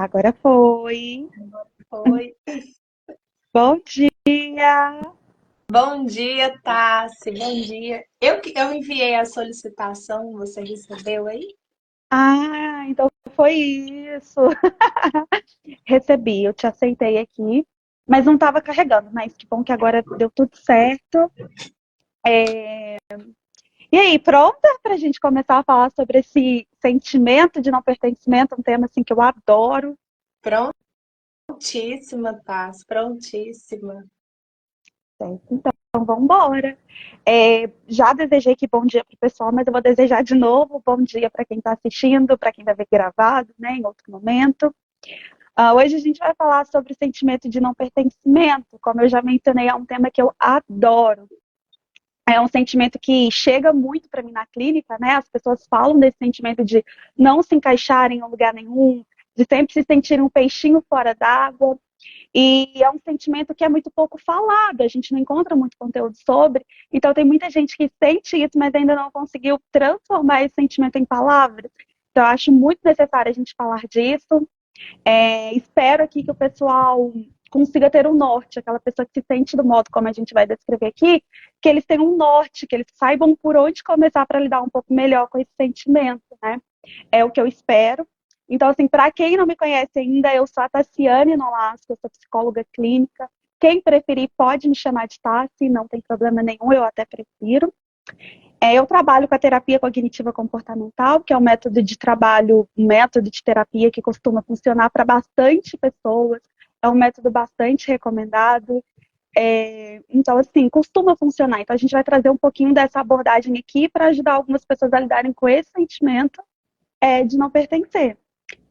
Agora foi. Oi. Bom dia! Bom dia, Tassi. Bom dia. Eu enviei a solicitação, você recebeu aí? Ah, então foi isso. Recebi, eu te aceitei aqui, mas não estava carregando, mas que bom que agora deu tudo certo. E aí, pronta para a gente começar a falar sobre esse sentimento de não pertencimento, um tema assim que eu adoro. Prontíssima, Tassi, prontíssima. Certo? Então, vamos embora. Já desejei que bom dia para o pessoal, mas eu vou desejar de novo bom dia para quem está assistindo, para quem vai ver gravado, né, em outro momento. Hoje a gente vai falar sobre o sentimento de não pertencimento. Como eu já mencionei, é um tema que eu adoro. É um sentimento que chega muito para mim na clínica, né? As pessoas falam desse sentimento de não se encaixarem em lugar nenhum, de sempre se sentirem um peixinho fora d'água. E é um sentimento que é muito pouco falado, a gente não encontra muito conteúdo sobre. Então, tem muita gente que sente isso, mas ainda não conseguiu transformar esse sentimento em palavras. Então, eu acho muito necessário a gente falar disso. Espero aqui que o pessoal consiga ter um norte, aquela pessoa que se sente do modo como a gente vai descrever aqui, que eles tenham um norte, que eles saibam por onde começar para lidar um pouco melhor com esse sentimento, né? É o que eu espero. Então, assim, para quem não me conhece ainda, eu sou a Tassiane Nolasco, eu sou psicóloga clínica. Quem preferir pode me chamar de Tassi, não tem problema nenhum, eu até prefiro. Eu trabalho com a terapia cognitiva comportamental, que é um método de trabalho, um método de terapia que costuma funcionar para bastante pessoas, é um método bastante recomendado. Então, assim, costuma funcionar. Então, a gente vai trazer um pouquinho dessa abordagem aqui para ajudar algumas pessoas a lidarem com esse sentimento de não pertencer.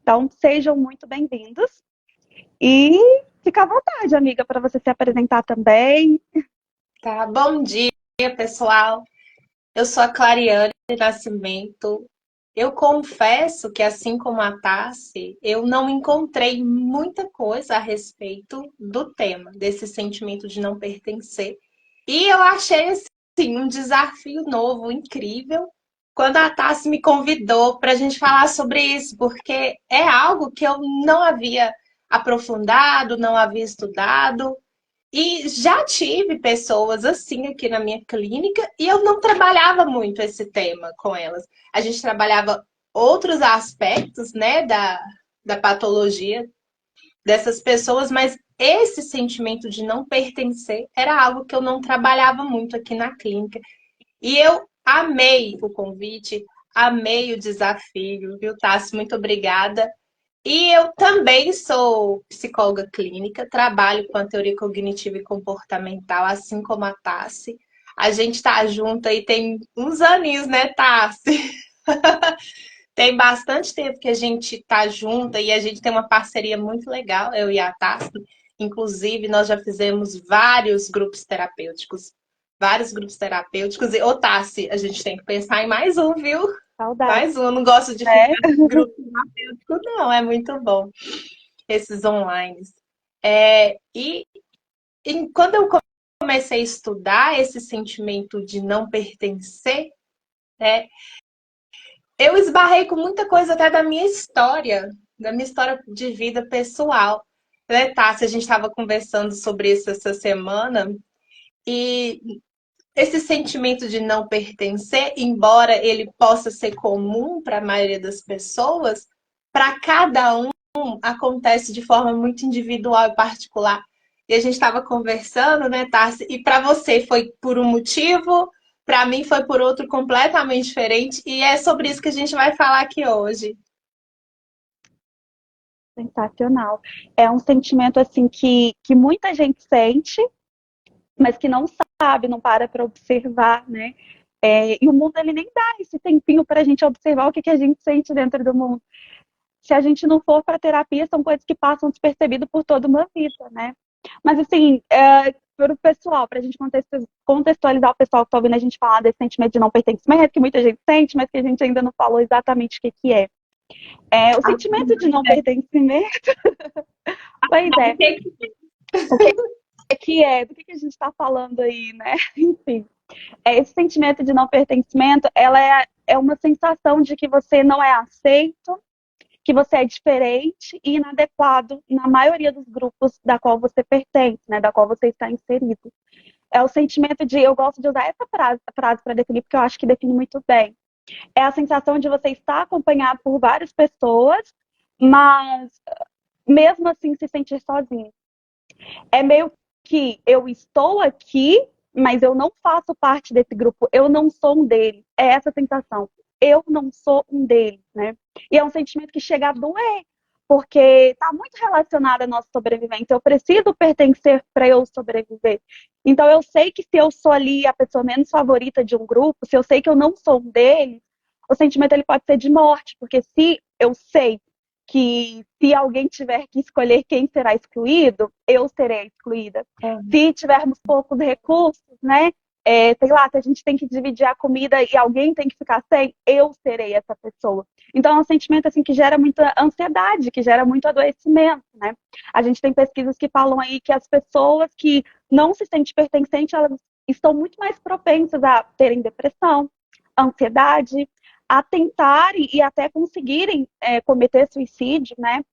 Então, sejam muito bem-vindos e fica à vontade, amiga, para você se apresentar também. Tá? Bom dia, pessoal. Eu sou a Clariane Nascimento. Eu confesso que, assim como a Tassi, eu não encontrei muita coisa a respeito do tema, desse sentimento de não pertencer. E eu achei, assim, um desafio novo, incrível, quando a Tassi me convidou para a gente falar sobre isso, porque é algo que eu não havia aprofundado, não havia estudado. E já tive pessoas assim aqui na minha clínica e eu não trabalhava muito esse tema com elas. A gente trabalhava outros aspectos, né, da patologia dessas pessoas, mas esse sentimento de não pertencer era algo que eu não trabalhava muito aqui na clínica. E eu amei o convite, amei o desafio, viu, Tassi? Muito obrigada. E eu também sou psicóloga clínica, trabalho com a teoria cognitiva e comportamental, assim como a Tassi. A gente tá junto aí tem uns aninhos, né, Tassi? Tem bastante tempo que a gente tá junto e a gente tem uma parceria muito legal, eu e a Tassi. Inclusive, nós já fizemos vários grupos terapêuticos. Vários grupos terapêuticos. E, ô, Tassi, a gente tem que pensar em mais um, viu? Saudades, Mais um. Eu não gosto de né? ficar em grupo terapêutico, não. É muito bom esses online. E quando eu comecei a estudar esse sentimento de não pertencer, né, eu esbarrei com muita coisa até da minha história de vida pessoal. Né, Tássia, a gente estava conversando sobre isso essa semana, e esse sentimento de não pertencer, embora ele possa ser comum para a maioria das pessoas, para cada um acontece de forma muito individual e particular. E a gente estava conversando, né, Tarsi? E para você foi por um motivo, para mim foi por outro completamente diferente. E é sobre isso que a gente vai falar aqui hoje. Sensacional. É um sentimento assim que muita gente sente, mas que não sabe, não para observar, né? E o mundo ele nem dá esse tempinho para a gente observar o que a gente sente dentro do mundo. Se a gente não for para terapia, são coisas que passam despercebido por toda uma vida, né? Mas assim, para o pessoal, para a gente contextualizar o pessoal que está ouvindo a gente falar desse sentimento de não pertencimento, que muita gente sente, mas que a gente ainda não falou exatamente o que é. O sentimento de não pertencimento, pois é, o que é, do que a gente está falando aí, né? Enfim, esse sentimento de não pertencimento, ela é uma sensação de que você não é aceito, que você é diferente e inadequado na maioria dos grupos da qual você pertence, né, da qual você está inserido. É o sentimento de, eu gosto de usar essa frase para definir, porque eu acho que define muito bem. É a sensação de você estar acompanhado por várias pessoas, mas mesmo assim se sentir sozinho. É meio que eu estou aqui, mas eu não faço parte desse grupo, eu não sou um deles. É essa sensação. Eu não sou um deles, né? E é um sentimento que chega a doer, porque está muito relacionado à nossa sobrevivência. Eu preciso pertencer para eu sobreviver. Então eu sei que se eu sou ali a pessoa menos favorita de um grupo, se eu sei que eu não sou um deles, o sentimento ele pode ser de morte, porque se eu sei que se alguém tiver que escolher quem será excluído, eu serei excluída. Se tivermos poucos recursos, né? Sei lá, se a gente tem que dividir a comida e alguém tem que ficar sem, eu serei essa pessoa. Então é um sentimento assim que gera muita ansiedade, que gera muito adoecimento, né? A gente tem pesquisas que falam aí que as pessoas que não se sentem pertencentes, elas estão muito mais propensas a terem depressão, ansiedade, a tentarem e até conseguirem cometer suicídio, né?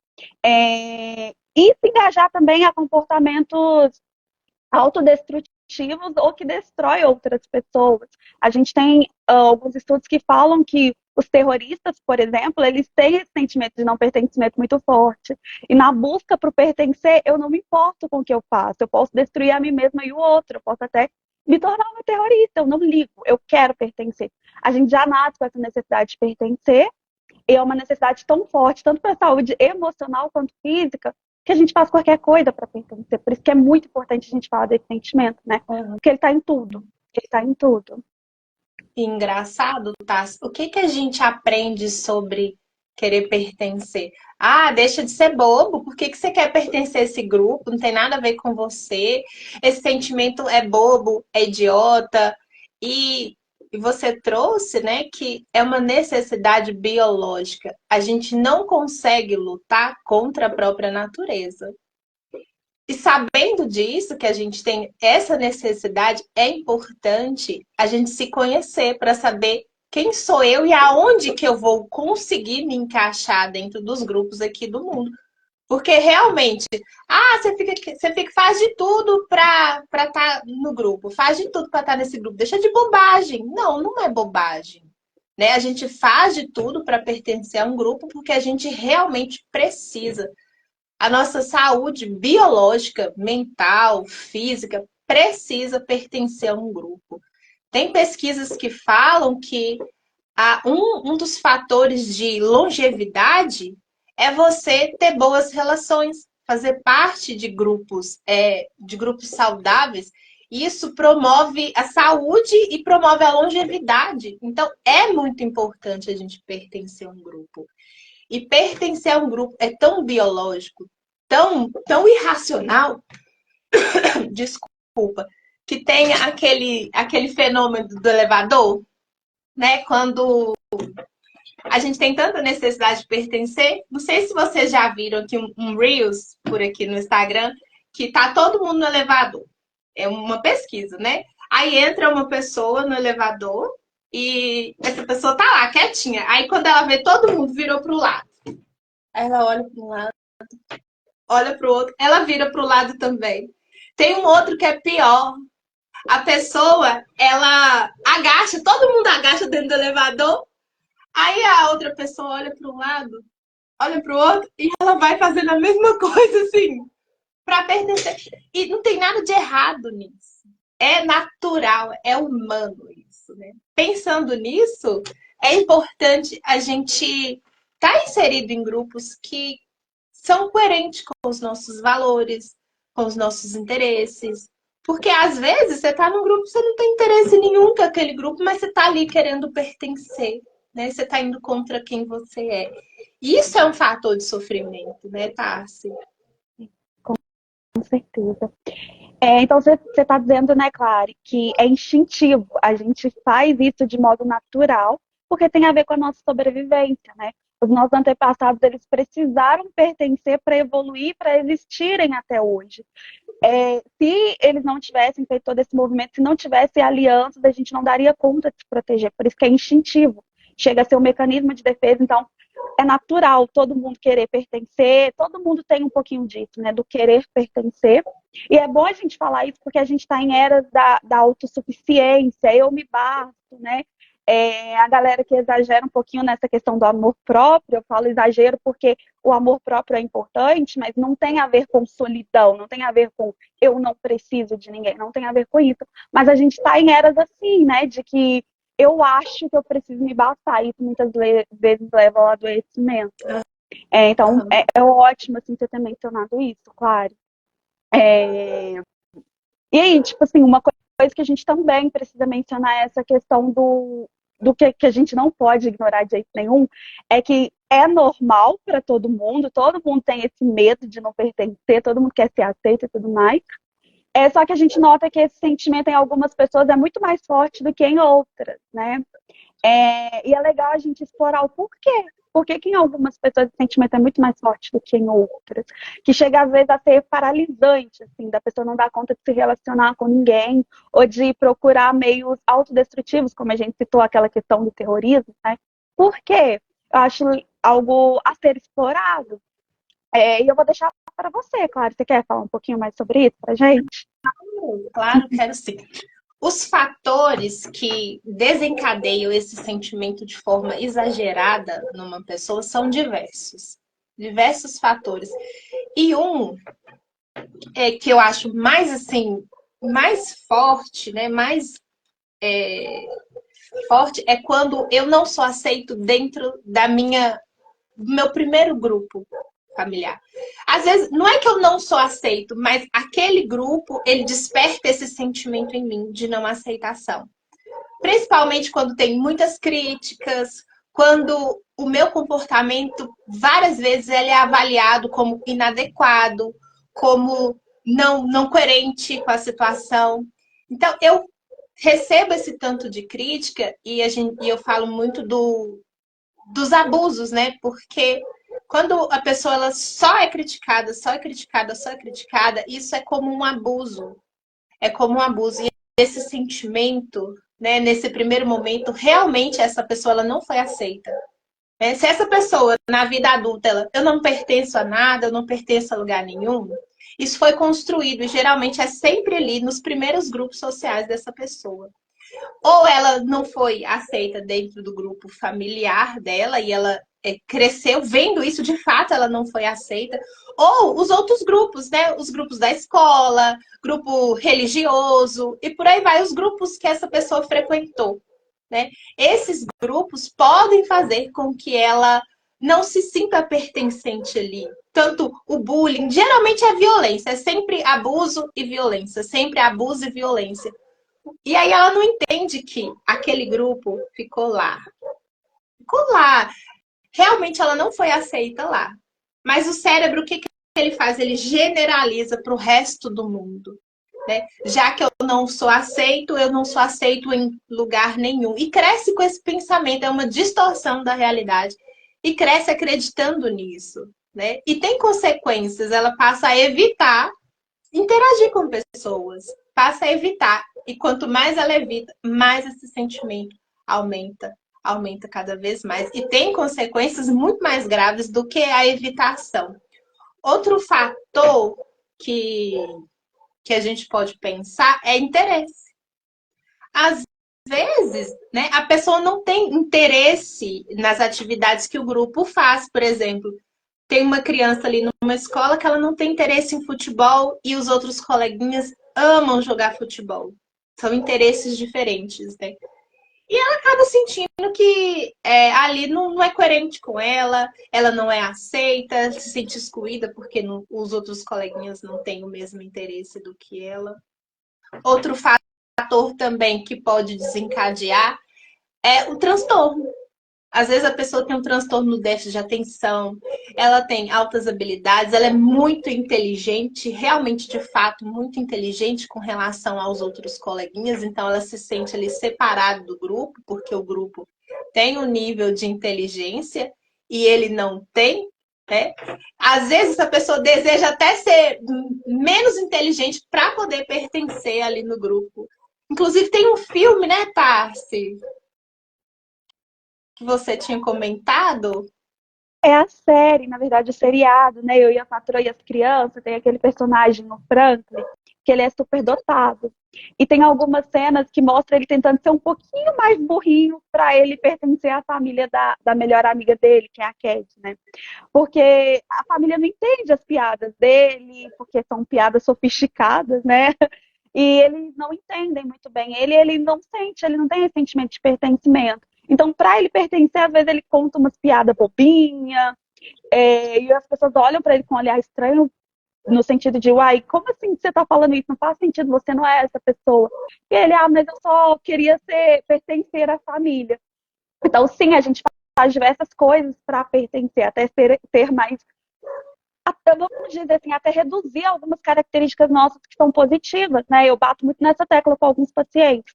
E se engajar também a comportamentos autodestrutivos ou que destrói outras pessoas. A gente tem alguns estudos que falam que os terroristas, por exemplo, eles têm esse sentimento de não pertencimento muito forte. E na busca para o pertencer, eu não me importo com o que eu faço. Eu posso destruir a mim mesma e o outro. Eu posso até me tornar uma terrorista. Eu não ligo. Eu quero pertencer. A gente já nasce com essa necessidade de pertencer. E é uma necessidade tão forte, tanto para a saúde emocional quanto física, que a gente faz qualquer coisa para pertencer. Por isso que é muito importante a gente falar desse sentimento, né? Porque ele está em tudo. Ele está em tudo. Engraçado, Tassi. O que a gente aprende sobre querer pertencer? Ah, deixa de ser bobo. Por que você quer pertencer a esse grupo? Não tem nada a ver com você. Esse sentimento é bobo, é idiota. E você trouxe, né, que é uma necessidade biológica. A gente não consegue lutar contra a própria natureza. E sabendo disso, que a gente tem essa necessidade, é importante a gente se conhecer para saber quem sou eu e aonde que eu vou conseguir me encaixar dentro dos grupos aqui do mundo. Porque realmente, faz de tudo para estar no grupo, faz de tudo para estar nesse grupo, deixa de bobagem. Não, não é bobagem. Né? A gente faz de tudo para pertencer a um grupo porque a gente realmente precisa. A nossa saúde biológica, mental, física, precisa pertencer a um grupo. Tem pesquisas que falam que um dos fatores de longevidade é você ter boas relações, fazer parte de grupos saudáveis. Isso promove a saúde e promove a longevidade. Então, é muito importante a gente pertencer a um grupo. E pertencer a um grupo é tão biológico, tão irracional, desculpa, que tem aquele fenômeno do elevador, né? Quando a gente tem tanta necessidade de pertencer. Não sei se vocês já viram aqui um Reels por aqui no Instagram, que tá todo mundo no elevador. É uma pesquisa, né? Aí entra uma pessoa no elevador e essa pessoa tá lá, quietinha. Aí quando ela vê todo mundo virou pro lado. Aí ela olha para um lado, olha para o outro, ela vira para o lado também. Tem um outro que é pior. A pessoa, ela agacha, todo mundo agacha dentro do elevador. Aí a outra pessoa olha para um lado, olha para o outro e ela vai fazendo a mesma coisa assim, para pertencer. E não tem nada de errado nisso. É natural, é humano isso, né? Pensando nisso, é importante a gente estar inserido em grupos que são coerentes com os nossos valores, com os nossos interesses. Porque às vezes você está num grupo, você não tem interesse nenhum com aquele grupo, mas você está ali querendo pertencer, né? Você está indo contra quem você é. Isso é um fator de sofrimento, né, Tassi? Com certeza. Então você está dizendo, né, Clary, que é instintivo. A gente faz isso de modo natural, porque tem a ver com a nossa sobrevivência, né? Os nossos antepassados, eles precisaram pertencer para evoluir, para existirem até hoje. Se eles não tivessem feito todo esse movimento, se não tivesse alianças, a gente não daria conta de se proteger. Por isso que é instintivo. Chega a ser um mecanismo de defesa. Então, é natural todo mundo querer pertencer, todo mundo tem um pouquinho disso, né, do querer pertencer. E é bom a gente falar isso porque a gente está em eras da autossuficiência, eu me basto, né? A galera que exagera um pouquinho nessa questão do amor próprio, eu falo exagero porque o amor próprio é importante, mas não tem a ver com solidão, não tem a ver com eu não preciso de ninguém, não tem a ver com isso. Mas a gente está em eras assim, né, de que eu acho que eu preciso me bastar. Isso muitas vezes leva ao adoecimento. Então, é ótimo assim, você ter mencionado isso, claro. E aí, tipo assim, uma coisa que a gente também precisa mencionar é essa questão do que a gente não pode ignorar de jeito nenhum, é que é normal para todo mundo tem esse medo de não pertencer, todo mundo quer ser aceito e tudo mais. Só que a gente nota que esse sentimento em algumas pessoas é muito mais forte do que em outras, né? E é legal a gente explorar o porquê. Por que em algumas pessoas esse sentimento é muito mais forte do que em outras? Que chega às vezes a ser paralisante, assim, da pessoa não dar conta de se relacionar com ninguém, ou de procurar meios autodestrutivos, como a gente citou aquela questão do terrorismo, né? Por quê? Eu acho algo a ser explorado. E eu vou deixar para você, claro. Você quer falar um pouquinho mais sobre isso pra gente? Claro, quero sim. Os fatores que desencadeiam esse sentimento de forma exagerada numa pessoa são diversos. Diversos fatores. E um que eu acho mais assim, mais forte, né? Mais forte é quando eu não sou aceito dentro do meu primeiro grupo familiar. Às vezes, não é que eu não sou aceito, mas aquele grupo, ele desperta esse sentimento em mim de não aceitação. Principalmente quando tem muitas críticas, quando o meu comportamento, várias vezes, ele é avaliado como inadequado, como não coerente com a situação. Então, eu recebo esse tanto de crítica e eu falo muito dos abusos, né? Porque quando a pessoa ela só é criticada, só é criticada, só é criticada, isso é como um abuso. É como um abuso. E esse sentimento, né, nesse primeiro momento, realmente essa pessoa ela não foi aceita. Se essa pessoa, na vida adulta, eu não pertenço a nada, eu não pertenço a lugar nenhum, isso foi construído e geralmente é sempre ali nos primeiros grupos sociais dessa pessoa. Ou ela não foi aceita dentro do grupo familiar dela e ela cresceu vendo isso, de fato ela não foi aceita. Ou os outros grupos, né? Os grupos da escola, grupo religioso e por aí vai, os grupos que essa pessoa frequentou, né? Esses grupos podem fazer com que ela não se sinta pertencente ali. Tanto o bullying, geralmente é violência, é sempre abuso e violência, sempre abuso e violência. E aí ela não entende que aquele grupo ficou lá. Ficou lá. Realmente ela não foi aceita lá. Mas o cérebro, o que ele faz? Ele generaliza para o resto do mundo. Né? Já que eu não sou aceito, eu não sou aceito em lugar nenhum. E cresce com esse pensamento, é uma distorção da realidade. E cresce acreditando nisso. Né? E tem consequências, ela passa a evitar interagir com pessoas, passa a evitar. E quanto mais ela evita, mais esse sentimento aumenta, aumenta cada vez mais. E tem consequências muito mais graves do que a evitação. Outro fator que, que a gente pode pensar é interesse. Às vezes, né, a pessoa não tem interesse nas atividades que o grupo faz, por exemplo. Tem uma criança ali numa escola que ela não tem interesse em futebol e os outros coleguinhas amam jogar futebol. São interesses diferentes, né? E ela acaba sentindo que ali não é coerente com ela não é aceita, se sente excluída porque os outros coleguinhas não têm o mesmo interesse do que ela. Outro fator também que pode desencadear é o transtorno. Às vezes a pessoa tem um transtorno no déficit de atenção, ela tem altas habilidades, ela é muito inteligente, realmente, de fato, muito inteligente com relação aos outros coleguinhas, então ela se sente ali separada do grupo, porque o grupo tem um nível de inteligência e ele não tem, né? Às vezes a pessoa deseja até ser menos inteligente para poder pertencer ali no grupo. Inclusive tem um filme, né, Tarsi? Que você tinha comentado. É a série, na verdade, o seriado, né? Eu e a Patroa e as Crianças, tem aquele personagem, o Franklin, que ele é super dotado. E tem algumas cenas que mostram ele tentando ser um pouquinho mais burrinho para ele pertencer à família da melhor amiga dele, que é a Cad, né? Porque a família não entende as piadas dele, porque são piadas sofisticadas, né? E eles não entendem muito bem. Ele não sente, ele não tem esse sentimento de pertencimento. Então, para ele pertencer, às vezes ele conta umas piadas bobinhas, e as pessoas olham para ele com um olhar estranho, no sentido de, uai, como assim você está falando isso? Não faz sentido, você não é essa pessoa. E ele, mas eu só queria pertencer à família. Então, sim, a gente faz diversas coisas para pertencer, até ter mais, até, vamos dizer assim, até reduzir algumas características nossas que são positivas, né? Eu bato muito nessa tecla com alguns pacientes.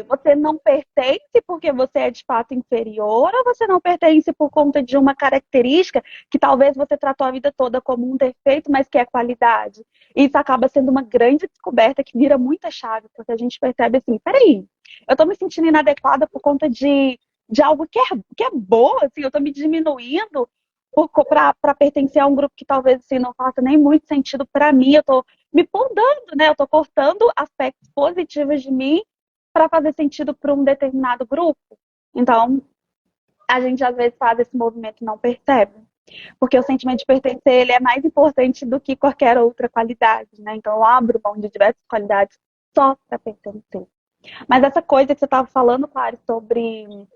Você não pertence porque você é de fato inferior, ou você não pertence por conta de uma característica que talvez você tratou a vida toda como um defeito, mas que é qualidade. E isso acaba sendo uma grande descoberta que vira muita chave, porque a gente percebe assim, peraí, eu estou me sentindo inadequada por conta de algo que é boa, assim, eu estou me diminuindo para pertencer a um grupo que talvez assim, não faça nem muito sentido para mim, eu estou me podando, né? Eu estou cortando aspectos positivos de mim para fazer sentido para um determinado grupo. Então, a gente às vezes faz esse movimento e não percebe. Porque o sentimento de pertencer ele é mais importante do que qualquer outra qualidade, né? Então, eu abro mão de diversas qualidades só para pertencer. Mas essa coisa que você estava falando, Clary, sobre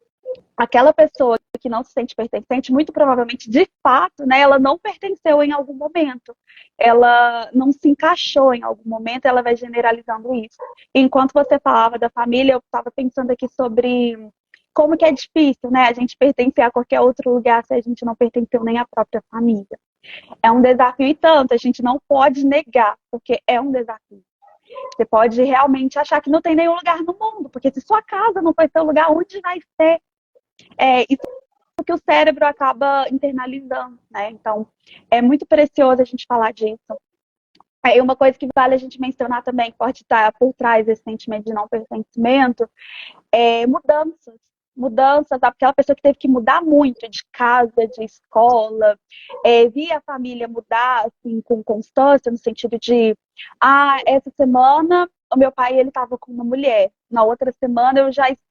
aquela pessoa que não se sente pertencente, muito provavelmente, de fato, né, ela não pertenceu em algum momento. Ela não se encaixou em algum momento, ela vai generalizando isso. Enquanto você falava da família, eu estava pensando aqui sobre como que é difícil, né, a gente pertencer a qualquer outro lugar se a gente não pertenceu nem à própria família. É um desafio e tanto, a gente não pode negar, porque é um desafio. Você pode realmente achar que não tem nenhum lugar no mundo, porque se sua casa não foi seu lugar, onde vai ser? Isso que o cérebro acaba internalizando, né? Então, é muito precioso a gente falar disso. Aí uma coisa que vale a gente mencionar também, que pode estar por trás desse sentimento de não pertencimento, é mudanças. Mudanças, aquela pessoa que teve que mudar muito de casa, de escola, via a família mudar assim, com constância, no sentido de, essa semana o meu pai ele estava com uma mulher, na outra semana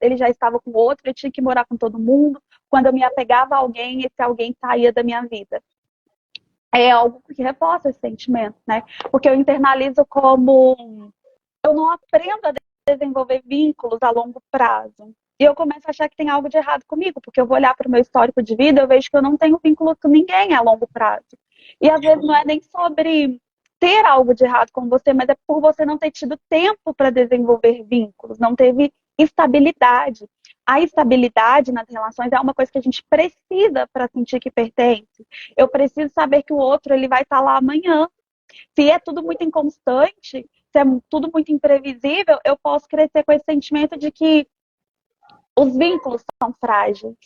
ele já estava com outra, eu tinha que morar com todo mundo. Quando eu me apegava a alguém, esse alguém saía da minha vida. É algo que reforça esse sentimento, né? Porque eu internalizo como eu não aprendo a desenvolver vínculos a longo prazo. E eu começo a achar que tem algo de errado comigo, porque eu vou olhar para o meu histórico de vida, eu vejo que eu não tenho vínculo com ninguém a longo prazo. E às vezes não é nem sobre ter algo de errado com você, mas é por você não ter tido tempo para desenvolver vínculos, não teve estabilidade. A estabilidade nas relações é uma coisa que a gente precisa para sentir que pertence. Eu preciso saber que o outro ele vai estar lá amanhã. Se é tudo muito inconstante, se é tudo muito imprevisível, eu posso crescer com esse sentimento de que os vínculos são frágeis.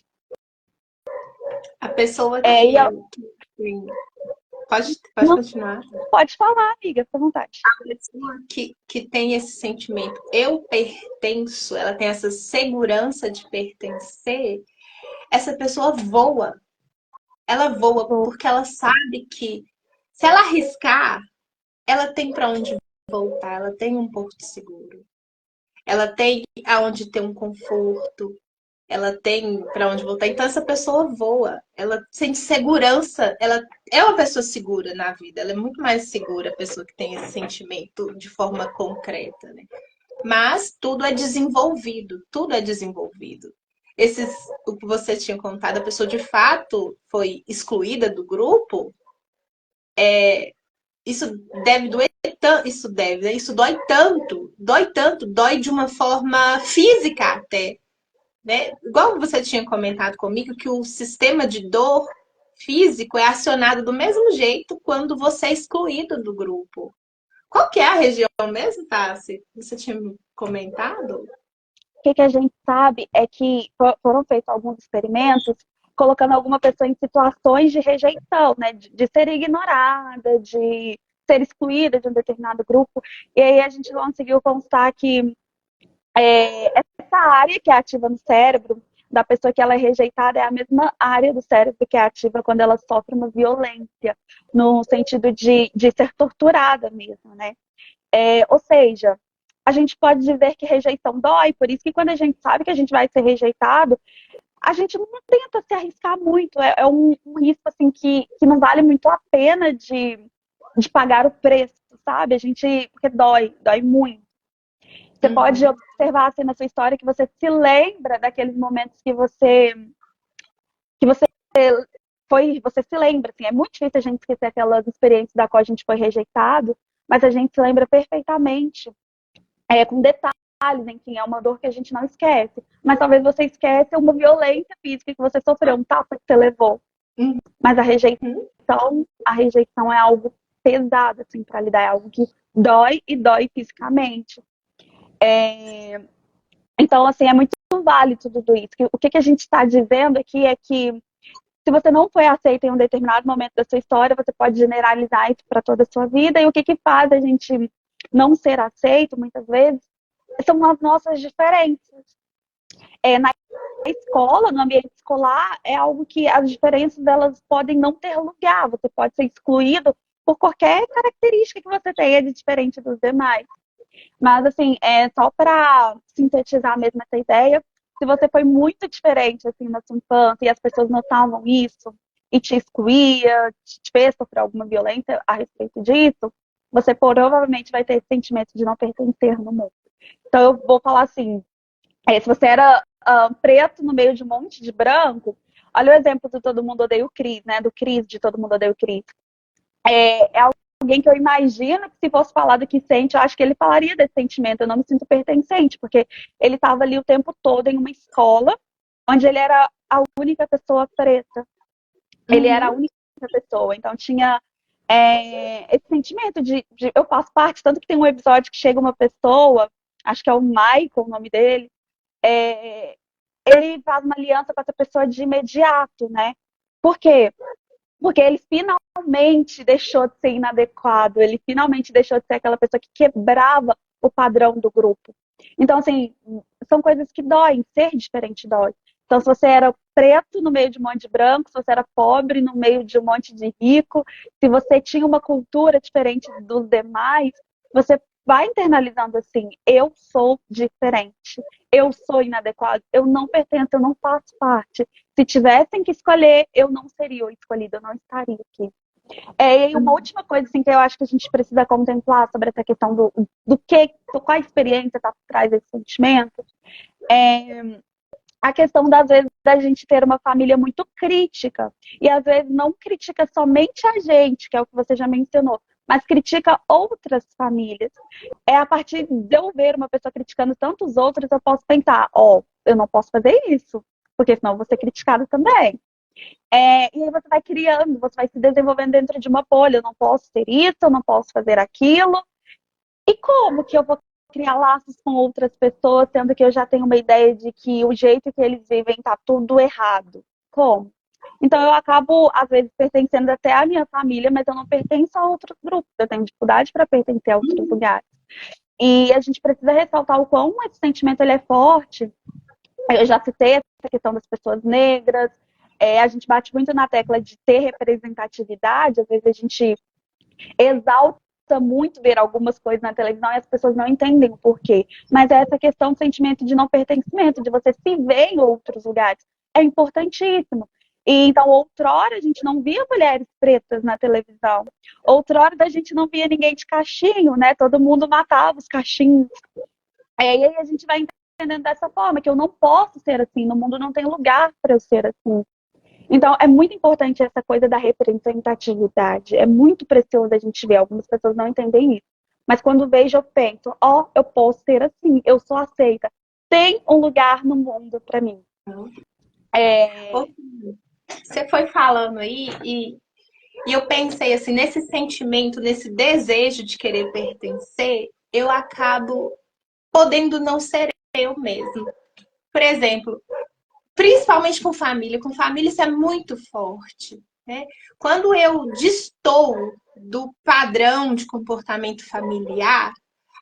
A pessoa Pode continuar. Pode falar, amiga, fica à vontade. A pessoa que tem esse sentimento, eu pertenço, ela tem essa segurança de pertencer, essa pessoa voa. Ela voa porque ela sabe que se ela arriscar, ela tem para onde voltar, ela tem um porto seguro. Ela tem aonde ter um conforto, ela tem para onde voltar. Então essa pessoa voa, ela sente segurança, ela é uma pessoa segura na vida, ela é muito mais segura a pessoa que tem esse sentimento de forma concreta, né? Mas tudo é desenvolvido, tudo é desenvolvido. O que você tinha contado, a pessoa de fato foi excluída do grupo, isso deve doer tanto, isso dói tanto, dói de uma forma física até, né? Igual você tinha comentado comigo que o sistema de dor físico é acionado do mesmo jeito quando você é excluído do grupo. Qual que é a região mesmo, Tassi? Você tinha me comentado? O que a gente sabe é que foram feitos alguns experimentos colocando alguma pessoa em situações de rejeição, né? De ser ignorada, de ser excluída de um determinado grupo. E aí a gente conseguiu constar que essa área que é ativa no cérebro, da pessoa que ela é rejeitada é a mesma área do cérebro que é ativa quando ela sofre uma violência, no sentido de ser torturada mesmo, né? Ou seja, a gente pode dizer que rejeição dói, por isso que quando a gente sabe que a gente vai ser rejeitado, a gente não tenta se arriscar muito. É um risco assim que não vale muito a pena de pagar o preço, sabe? Porque dói muito. Você pode observar assim, na sua história que você se lembra daqueles momentos que você você se lembra, assim, é muito difícil a gente esquecer aquelas experiências da qual a gente foi rejeitado, mas a gente se lembra perfeitamente, com detalhes, enfim, é uma dor que a gente não esquece. Mas talvez você esqueça uma violência física que você sofreu, um tapa que você levou. Mas a rejeição é algo pesado, assim, para lidar, é algo que dói e dói fisicamente. Então, assim, é muito válido tudo isso. O que a gente está dizendo aqui é que se você não foi aceito em um determinado momento da sua história, você pode generalizar isso para toda a sua vida. E o que faz a gente não ser aceito, muitas vezes, são as nossas diferenças. Na escola, no ambiente escolar, é algo que as diferenças elas podem não ter lugar. Você pode ser excluído por qualquer característica que você tenha de diferente dos demais. Mas, assim, só para sintetizar mesmo essa ideia, se você foi muito diferente, assim, na sua infância e as pessoas notavam isso e te excluía, te fez sofrer alguma violência a respeito disso, você provavelmente vai ter esse sentimento de não pertencer no mundo. Então, eu vou falar assim, se você era preto no meio de um monte de branco, olha o exemplo do Todo Mundo Odeia o Chris, né? Do Chris, de Todo Mundo Odeia o Chris. É alguém que eu imagino que se fosse falar do que sente, eu acho que ele falaria desse sentimento. Eu não me sinto pertencente, porque ele estava ali o tempo todo em uma escola onde ele era a única pessoa preta. Ele era a única pessoa. Então tinha esse sentimento de eu faço parte, tanto que tem um episódio que chega uma pessoa, acho que é o Michael, o nome dele, ele faz uma aliança com essa pessoa de imediato, né? Por quê? Porque ele finalmente deixou de ser inadequado, ele finalmente deixou de ser aquela pessoa que quebrava o padrão do grupo. Então, assim, são coisas que doem, ser diferente dói. Então, se você era preto no meio de um monte de branco, se você era pobre no meio de um monte de rico, se você tinha uma cultura diferente dos demais, você vai internalizando assim, eu sou diferente, eu sou inadequado, eu não pertenço, eu não faço parte. Se tivessem que escolher, eu não seria o escolhido, eu não estaria aqui. E uma última coisa assim, que eu acho que a gente precisa contemplar sobre essa questão qual a experiência está por trás desse sentimento, a questão das vezes da gente ter uma família muito crítica. E às vezes não critica somente a gente, que é o que você já mencionou, mas critica outras famílias. A partir de eu ver uma pessoa criticando tantos outros, eu posso pensar, eu não posso fazer isso, porque senão eu vou ser criticado também. E aí você vai criando, você vai se desenvolvendo dentro de uma bolha. Eu não posso ter isso, eu não posso fazer aquilo. E como que eu vou criar laços com outras pessoas, sendo que eu já tenho uma ideia de que o jeito que eles vivem tá tudo errado? Como? Então eu acabo, às vezes, pertencendo até à minha família, mas eu não pertenço a outros grupos. Eu tenho dificuldade para pertencer a outros lugares. E a gente precisa ressaltar o quão esse sentimento ele é forte. Eu já citei essa questão das pessoas negras. A gente bate muito na tecla de ter representatividade. Às vezes a gente exalta muito ver algumas coisas na televisão e as pessoas não entendem o porquê. Mas essa questão do sentimento de não pertencimento, de você se ver em outros lugares, é importantíssimo. E então, outrora, a gente não via mulheres pretas na televisão. Outrora, a gente não via ninguém de cachinho, né? Todo mundo matava os cachinhos. E aí a gente vai entendendo dessa forma, que eu não posso ser assim, no mundo não tem lugar para eu ser assim. Então, é muito importante essa coisa da representatividade. É muito precioso a gente ver. Algumas pessoas não entendem isso. Mas quando vejo, eu penso, eu posso ser assim, eu sou aceita. Tem um lugar no mundo para mim. Você foi falando aí e eu pensei assim, nesse sentimento, nesse desejo de querer pertencer, eu acabo podendo não ser eu mesma. Por exemplo, principalmente com família isso é muito forte, né? Quando eu destoo do padrão de comportamento familiar,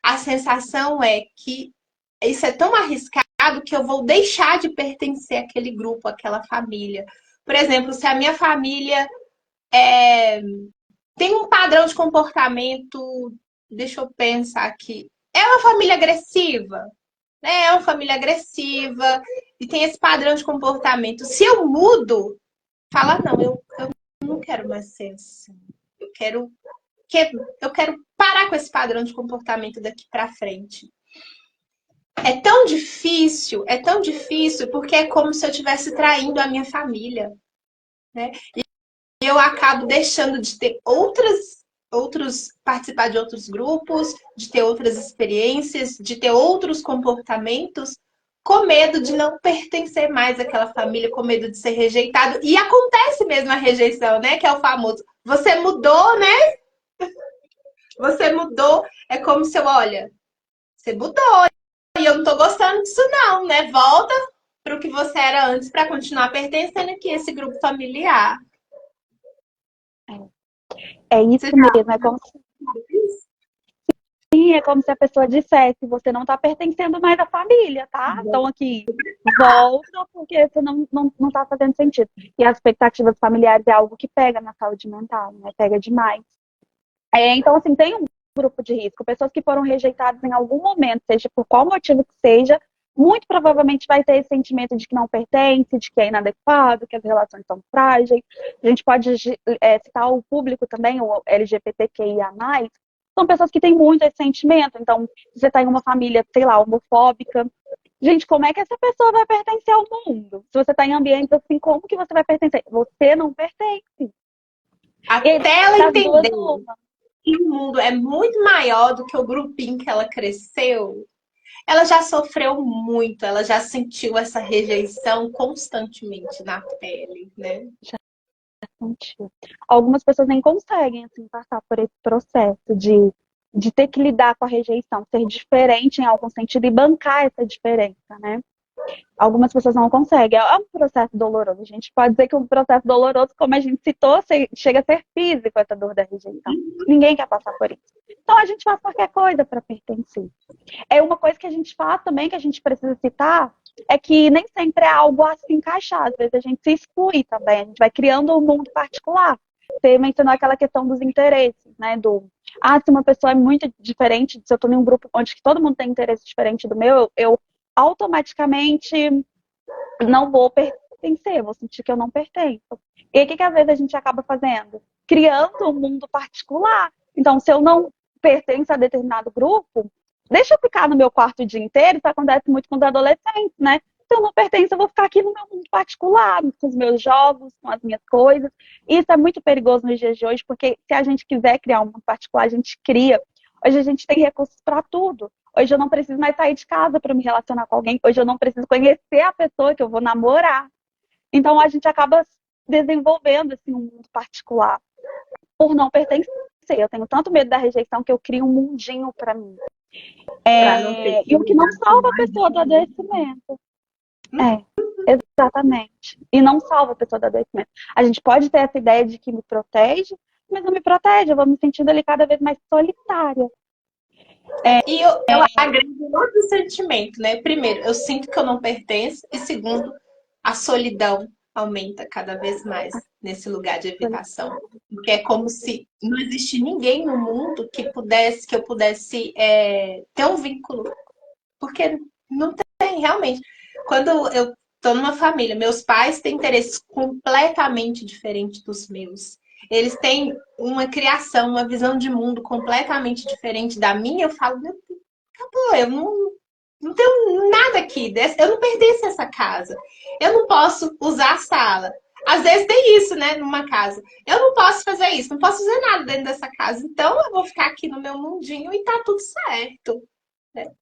a sensação é que isso é tão arriscado que eu vou deixar de pertencer àquele grupo, àquela família. Por exemplo, se a minha família tem um padrão de comportamento, deixa eu pensar aqui, é uma família agressiva, né? É uma família agressiva e tem esse padrão de comportamento. Se eu mudo, fala, não, eu não quero mais ser assim. Eu quero parar com esse padrão de comportamento daqui para frente. É tão difícil, porque é como se eu estivesse traindo a minha família, né? E eu acabo deixando de ter participar de outros grupos, de ter outras experiências, de ter outros comportamentos, com medo de não pertencer mais àquela família, com medo de ser rejeitado. E acontece mesmo a rejeição, né? Que é o famoso, você mudou, né? Você mudou, é como se olha, você mudou e eu não tô gostando disso não, né? Volta para o que você era antes para continuar pertencendo aqui a esse grupo familiar. É isso mesmo, é como se a pessoa dissesse, você não está pertencendo mais à família, tá? Então aqui, volta, porque você não tá fazendo sentido. E as expectativas familiares é algo que pega na saúde mental, né? Pega demais. Então, assim, tem um grupo de risco, pessoas que foram rejeitadas em algum momento, seja por qual motivo que seja, muito provavelmente vai ter esse sentimento de que não pertence, de que é inadequado, que as relações são frágeis. A gente pode citar o público também, o LGBTQIA+, são pessoas que têm muito esse sentimento. Então, se você está em uma família, sei lá, homofóbica, gente, como é que essa pessoa vai pertencer ao mundo? Se você está em ambientes assim, como que você vai pertencer? Você não pertence. Até ela entender que o mundo é muito maior do que o grupinho que ela cresceu, ela já sofreu muito, ela já sentiu essa rejeição constantemente na pele, né? Já sentiu. Algumas pessoas nem conseguem assim, passar por esse processo de ter que lidar com a rejeição, ser diferente em algum sentido e bancar essa diferença, né? Algumas pessoas não conseguem. É um processo doloroso. A gente pode dizer que um processo doloroso, como a gente citou, chega a ser físico, essa dor da rejeição. Ninguém quer passar por isso. Então a gente faz qualquer coisa para pertencer. É uma coisa que a gente faz também, que a gente precisa citar, é que nem sempre é algo a se encaixar. Às vezes a gente se exclui também. A gente vai criando um mundo particular. Você mencionou aquela questão dos interesses, né? Se uma pessoa é muito diferente, se eu estou em um grupo onde todo mundo tem interesse diferente do meu, eu automaticamente não vou pertencer, vou sentir que eu não pertenço. E aí, o que às vezes a gente acaba fazendo? Criando um mundo particular. Então, se eu não pertenço a determinado grupo, deixa eu ficar no meu quarto o dia inteiro, isso acontece muito com os adolescentes, né? Se eu não pertenço, eu vou ficar aqui no meu mundo particular, com os meus jogos, com as minhas coisas. E isso é muito perigoso nos dias de hoje, porque se a gente quiser criar um mundo particular, a gente cria. Hoje a gente tem recursos para tudo. Hoje eu não preciso mais sair de casa para me relacionar com alguém. Hoje eu não preciso conhecer a pessoa que eu vou namorar. Então a gente acaba desenvolvendo assim, um mundo particular por não pertencer. Eu tenho tanto medo da rejeição que eu crio um mundinho para mim. E o que não salva a pessoa do adoecimento. Exatamente. E não salva a pessoa do adoecimento. A gente pode ter essa ideia de que me protege, mas não me protege. Eu vou me sentindo ali cada vez mais solitária. E eu agrego outro sentimento, né? Primeiro, eu sinto que eu não pertenço. E segundo, a solidão aumenta cada vez mais nesse lugar de evitação. Porque é como se não existe ninguém no mundo que eu pudesse ter um vínculo. Porque não tem, realmente. Quando eu estou numa família, meus pais têm interesses completamente diferentes dos meus. Eles têm uma criação, uma visão de mundo completamente diferente da minha. Eu falo, meu Deus, acabou, eu não tenho nada aqui. Eu não pertenço a essa casa. Eu não posso usar a sala. Às vezes tem isso, né, numa casa. Eu não posso fazer isso, não posso fazer nada dentro dessa casa. Então eu vou ficar aqui no meu mundinho e tá tudo certo.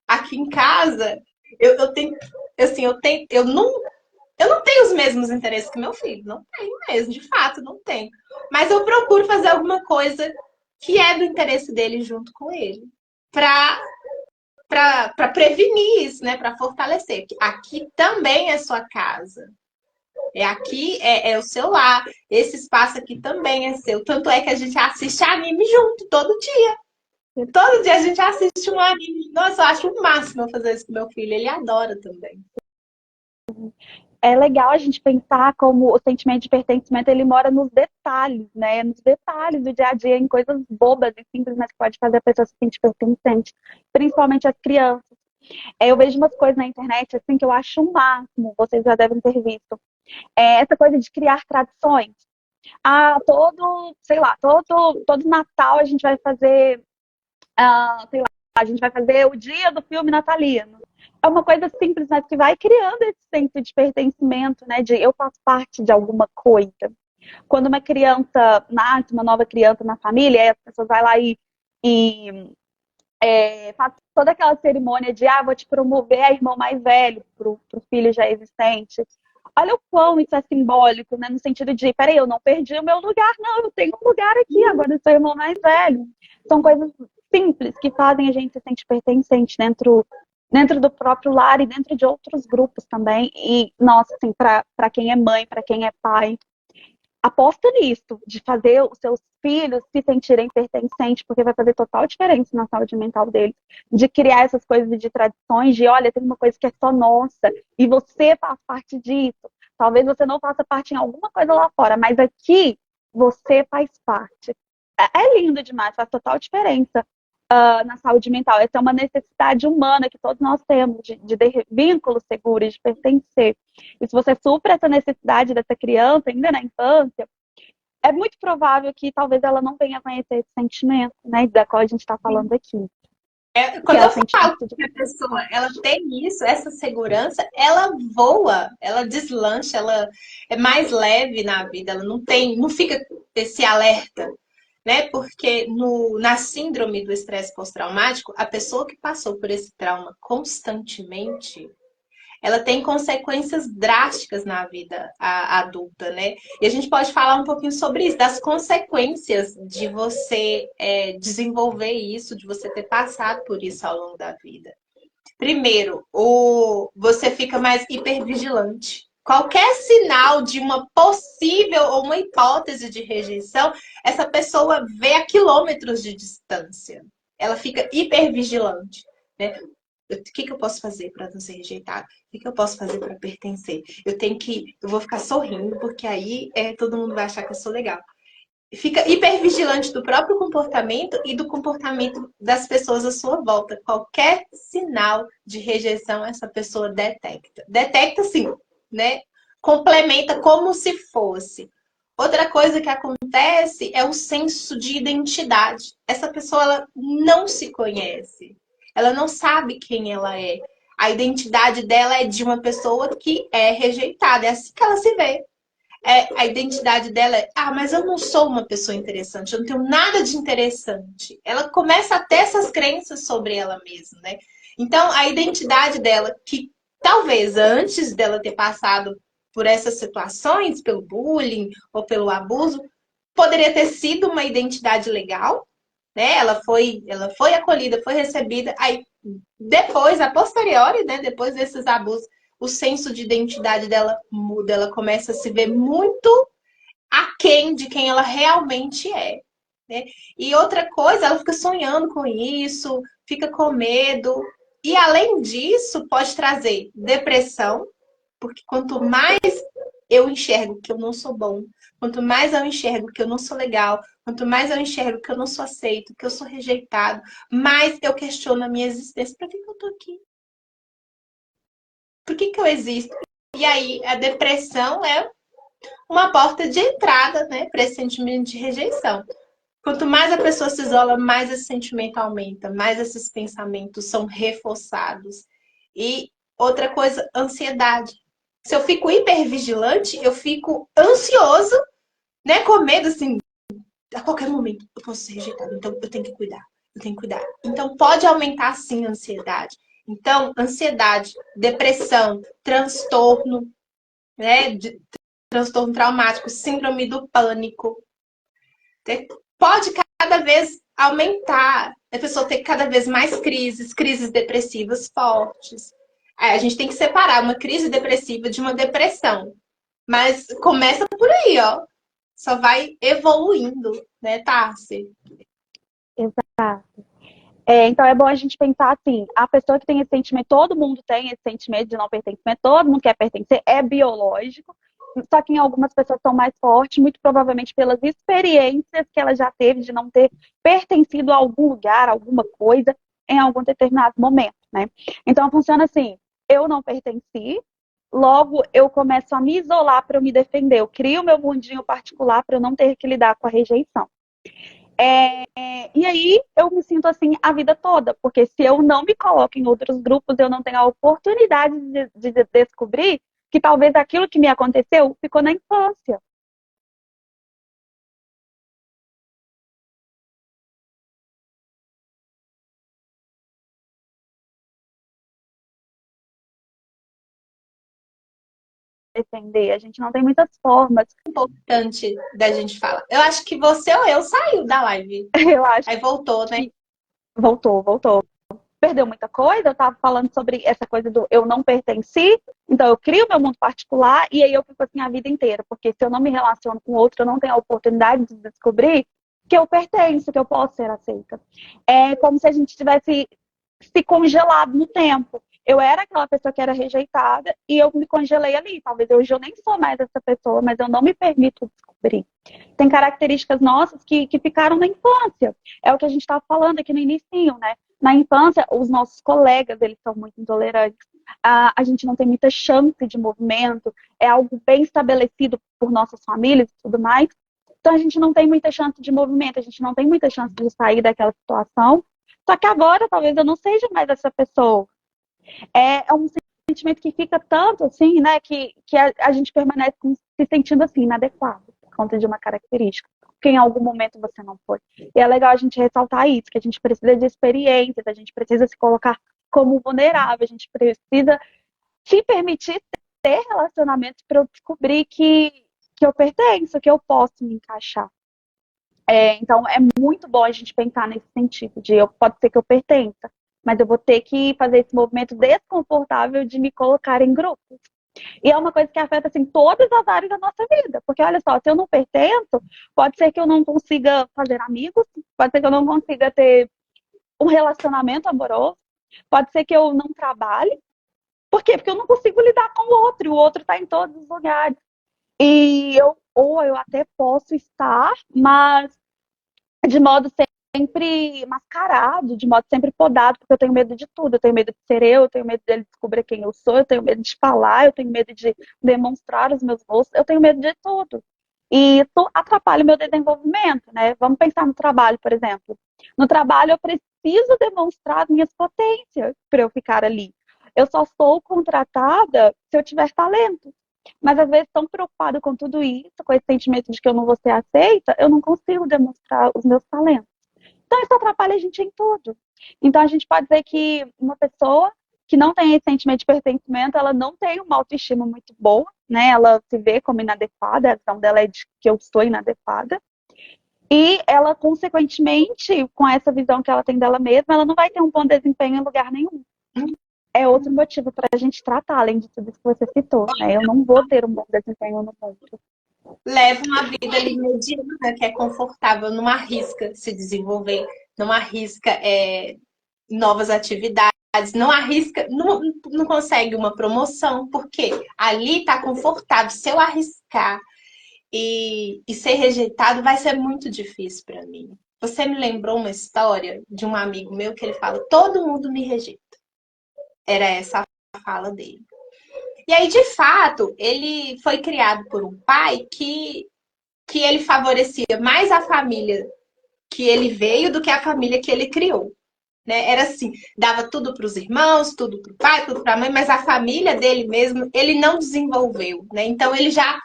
Aqui em casa, eu tenho, assim, eu não tenho os mesmos interesses que meu filho. Não tenho mesmo, de fato, não tenho. Mas eu procuro fazer alguma coisa que é do interesse dele junto com ele. Para prevenir isso, né? Para fortalecer. Aqui também é sua casa. Aqui é o seu lar. Esse espaço aqui também é seu. Tanto é que a gente assiste anime junto todo dia. Todo dia a gente assiste um anime. Nossa, eu acho o máximo eu fazer isso com meu filho. Ele adora também. É legal a gente pensar como o sentimento de pertencimento ele mora nos detalhes, né? Nos detalhes do dia a dia, em coisas bobas e simples, mas que pode fazer a pessoa se sentir pertencente, principalmente as crianças. Eu vejo umas coisas na internet assim que eu acho o máximo, vocês já devem ter visto. Essa coisa de criar tradições. Sei lá, todo Natal a gente vai fazer, sei lá, a gente vai fazer o dia do filme natalino. É uma coisa simples, mas que vai criando esse senso de pertencimento, né? De eu faço parte de alguma coisa. Quando uma criança nasce, uma nova criança na família, aí as pessoas vão lá e faz toda aquela cerimônia de vou te promover a irmão mais velho pro filho já existente. Olha o quão isso é simbólico, né? No sentido de, peraí, eu não perdi o meu lugar, não, eu tenho um lugar aqui, agora eu sou o irmão mais velho. São coisas simples que fazem a gente se sentir pertencente dentro do próprio lar e dentro de outros grupos também. E, nossa, assim, para quem é mãe, para quem é pai, aposta nisso, de fazer os seus filhos se sentirem pertencentes, porque vai fazer total diferença na saúde mental deles, de criar essas coisas de tradições, de olha, tem uma coisa que é só nossa, e você faz parte disso. Talvez você não faça parte em alguma coisa lá fora, mas aqui você faz parte. É lindo demais, faz total diferença na saúde mental. Essa é uma necessidade humana que todos nós temos, de ter vínculos seguros, de pertencer. E se você supra essa necessidade dessa criança, ainda na infância, é muito provável que talvez ela não venha a conhecer esse sentimento, né, da qual a gente está falando aqui. Que Quando é eu o falo sentimento de... que a pessoa ela tem isso, essa segurança, ela voa, ela deslancha, ela é mais leve na vida, ela não fica esse alerta, né? Porque na síndrome do estresse pós-traumático, a pessoa que passou por esse trauma constantemente, ela tem consequências drásticas na vida adulta, né? E a gente pode falar um pouquinho sobre isso, das consequências de você desenvolver isso, de você ter passado por isso ao longo da vida. Primeiro, você fica mais hipervigilante. Qualquer sinal de uma possível ou uma hipótese de rejeição, essa pessoa vê a quilômetros de distância. Ela fica hipervigilante, né? O que eu posso fazer para não ser rejeitado? O que eu posso fazer para pertencer? Eu vou ficar sorrindo, porque aí todo mundo vai achar que eu sou legal. Fica hipervigilante do próprio comportamento e do comportamento das pessoas à sua volta. Qualquer sinal de rejeição, essa pessoa detecta. Detecta sim, né? Complementa como se fosse. Outra coisa que acontece é o senso de identidade. Essa pessoa ela não se conhece. Ela não sabe quem ela é. A identidade dela é de uma pessoa que é rejeitada. É assim que ela se vê. A identidade dela é, mas eu não sou uma pessoa interessante, eu não tenho nada de interessante. Ela começa a ter essas crenças sobre ela mesma, né? Então, a identidade dela, que talvez antes dela ter passado por essas situações, pelo bullying ou pelo abuso, poderia ter sido uma identidade legal, né? Ela foi acolhida, foi recebida. Aí, depois, a posteriori, né? Depois desses abusos, o senso de identidade dela muda, ela começa a se ver muito aquém de quem ela realmente é. Né? E outra coisa, ela fica sonhando com isso, fica com medo. E além disso, pode trazer depressão, porque quanto mais eu enxergo que eu não sou bom, quanto mais eu enxergo que eu não sou legal, quanto mais eu enxergo que eu não sou aceito, que eu sou rejeitado, mais eu questiono a minha existência. Para que eu tô aqui? Por que eu existo? E aí, a depressão é uma porta de entrada, né, para esse sentimento de rejeição. Quanto mais a pessoa se isola, mais esse sentimento aumenta, mais esses pensamentos são reforçados. E outra coisa, ansiedade. Se eu fico hipervigilante, eu fico ansioso, né, com medo, assim, a qualquer momento eu posso ser rejeitado, então eu tenho que cuidar, eu tenho que cuidar. Então pode aumentar sim a ansiedade. Então, ansiedade, depressão, transtorno, né, transtorno traumático, síndrome do pânico, pode cada vez aumentar, a pessoa ter cada vez mais crises depressivas fortes. A gente tem que separar uma crise depressiva de uma depressão. Mas começa por aí, ó. Só vai evoluindo, né, Tarsi? Exato. Então é bom a gente pensar assim, a pessoa que tem esse sentimento, todo mundo tem esse sentimento de não pertencimento, todo mundo quer pertencer, é biológico, só que em algumas pessoas são mais fortes, muito provavelmente pelas experiências que ela já teve de não ter pertencido a algum lugar, alguma coisa, em algum determinado momento, né? Então funciona assim, eu não pertenci, logo eu começo a me isolar para eu me defender, eu crio meu mundinho particular para eu não ter que lidar com a rejeição. E aí eu me sinto assim a vida toda, porque se eu não me coloco em outros grupos, eu não tenho a oportunidade de descobrir que talvez aquilo que me aconteceu ficou na infância. Defender, a gente não tem muitas formas. Importante da gente falar. Eu acho que você ou eu saiu da live. Eu acho Aí voltou, né? que voltou. Perdeu muita coisa, eu estava falando sobre essa coisa do eu não pertenci, então eu crio meu mundo particular e aí eu fico assim a vida inteira, porque se eu não me relaciono com outro, eu não tenho a oportunidade de descobrir que eu pertenço, que eu posso ser aceita. É como se a gente tivesse se congelado no tempo. Eu era aquela pessoa que era rejeitada e eu me congelei ali. Talvez hoje eu nem sou mais essa pessoa, mas eu não me permito descobrir. Tem características nossas que ficaram na infância. É o que a gente estava falando aqui no início, né? Na infância, os nossos colegas, eles são muito intolerantes. A gente não tem muita chance de movimento. É algo bem estabelecido por nossas famílias e tudo mais. Então, a gente não tem muita chance de movimento. A gente não tem muita chance de sair daquela situação. Só que agora, talvez eu não seja mais essa pessoa. É um sentimento que fica tanto assim, né, que a gente permanece se sentindo assim, inadequado, por conta de uma característica. Porque em algum momento você não foi. E é legal a gente ressaltar isso, que a gente precisa de experiências, a gente precisa se colocar como vulnerável, a gente precisa se permitir ter relacionamentos para eu descobrir que eu pertenço, que eu posso me encaixar. Então, é muito bom a gente pensar nesse sentido, de pode ser que eu pertença, mas eu vou ter que fazer esse movimento desconfortável de me colocar em grupos. E é uma coisa que afeta, assim, todas as áreas da nossa vida. Porque, olha só, se eu não pertenço, pode ser que eu não consiga fazer amigos, pode ser que eu não consiga ter um relacionamento amoroso, pode ser que eu não trabalhe. Por quê? Porque eu não consigo lidar com o outro está em todos os lugares. Ou eu até posso estar, mas de modo sempre mascarado, de modo sempre podado, porque eu tenho medo de tudo. Eu tenho medo de ser eu tenho medo dele descobrir quem eu sou, eu tenho medo de falar, eu tenho medo de demonstrar os meus gostos, eu tenho medo de tudo. E isso atrapalha o meu desenvolvimento, né? Vamos pensar no trabalho, por exemplo. No trabalho, eu preciso demonstrar minhas potências para eu ficar ali. Eu só sou contratada se eu tiver talento. Mas às vezes, tão preocupada com tudo isso, com esse sentimento de que eu não vou ser aceita, eu não consigo demonstrar os meus talentos. Então, isso atrapalha a gente em tudo. Então, a gente pode dizer que uma pessoa que não tem esse sentimento de pertencimento, ela não tem uma autoestima muito boa, né? Ela se vê como inadequada, a visão dela é de que eu sou inadequada. E ela, consequentemente, com essa visão que ela tem dela mesma, ela não vai ter um bom desempenho em lugar nenhum. É outro motivo para a gente tratar, além de tudo isso que você citou, né? Eu não vou ter um bom desempenho no mundo. Leva uma vida ali mediana, que é confortável, não arrisca se desenvolver, não arrisca novas atividades, não arrisca, não consegue uma promoção, porque ali está confortável. Se eu arriscar e ser rejeitado, vai ser muito difícil para mim. Você me lembrou uma história de um amigo meu que ele fala: todo mundo me rejeita. Era essa a fala dele. E aí, de fato, ele foi criado por um pai que ele favorecia mais a família que ele veio do que a família que ele criou. Né? Era assim, dava tudo para os irmãos, tudo para o pai, tudo para a mãe, mas a família dele mesmo, ele não desenvolveu. Né? Então, ele já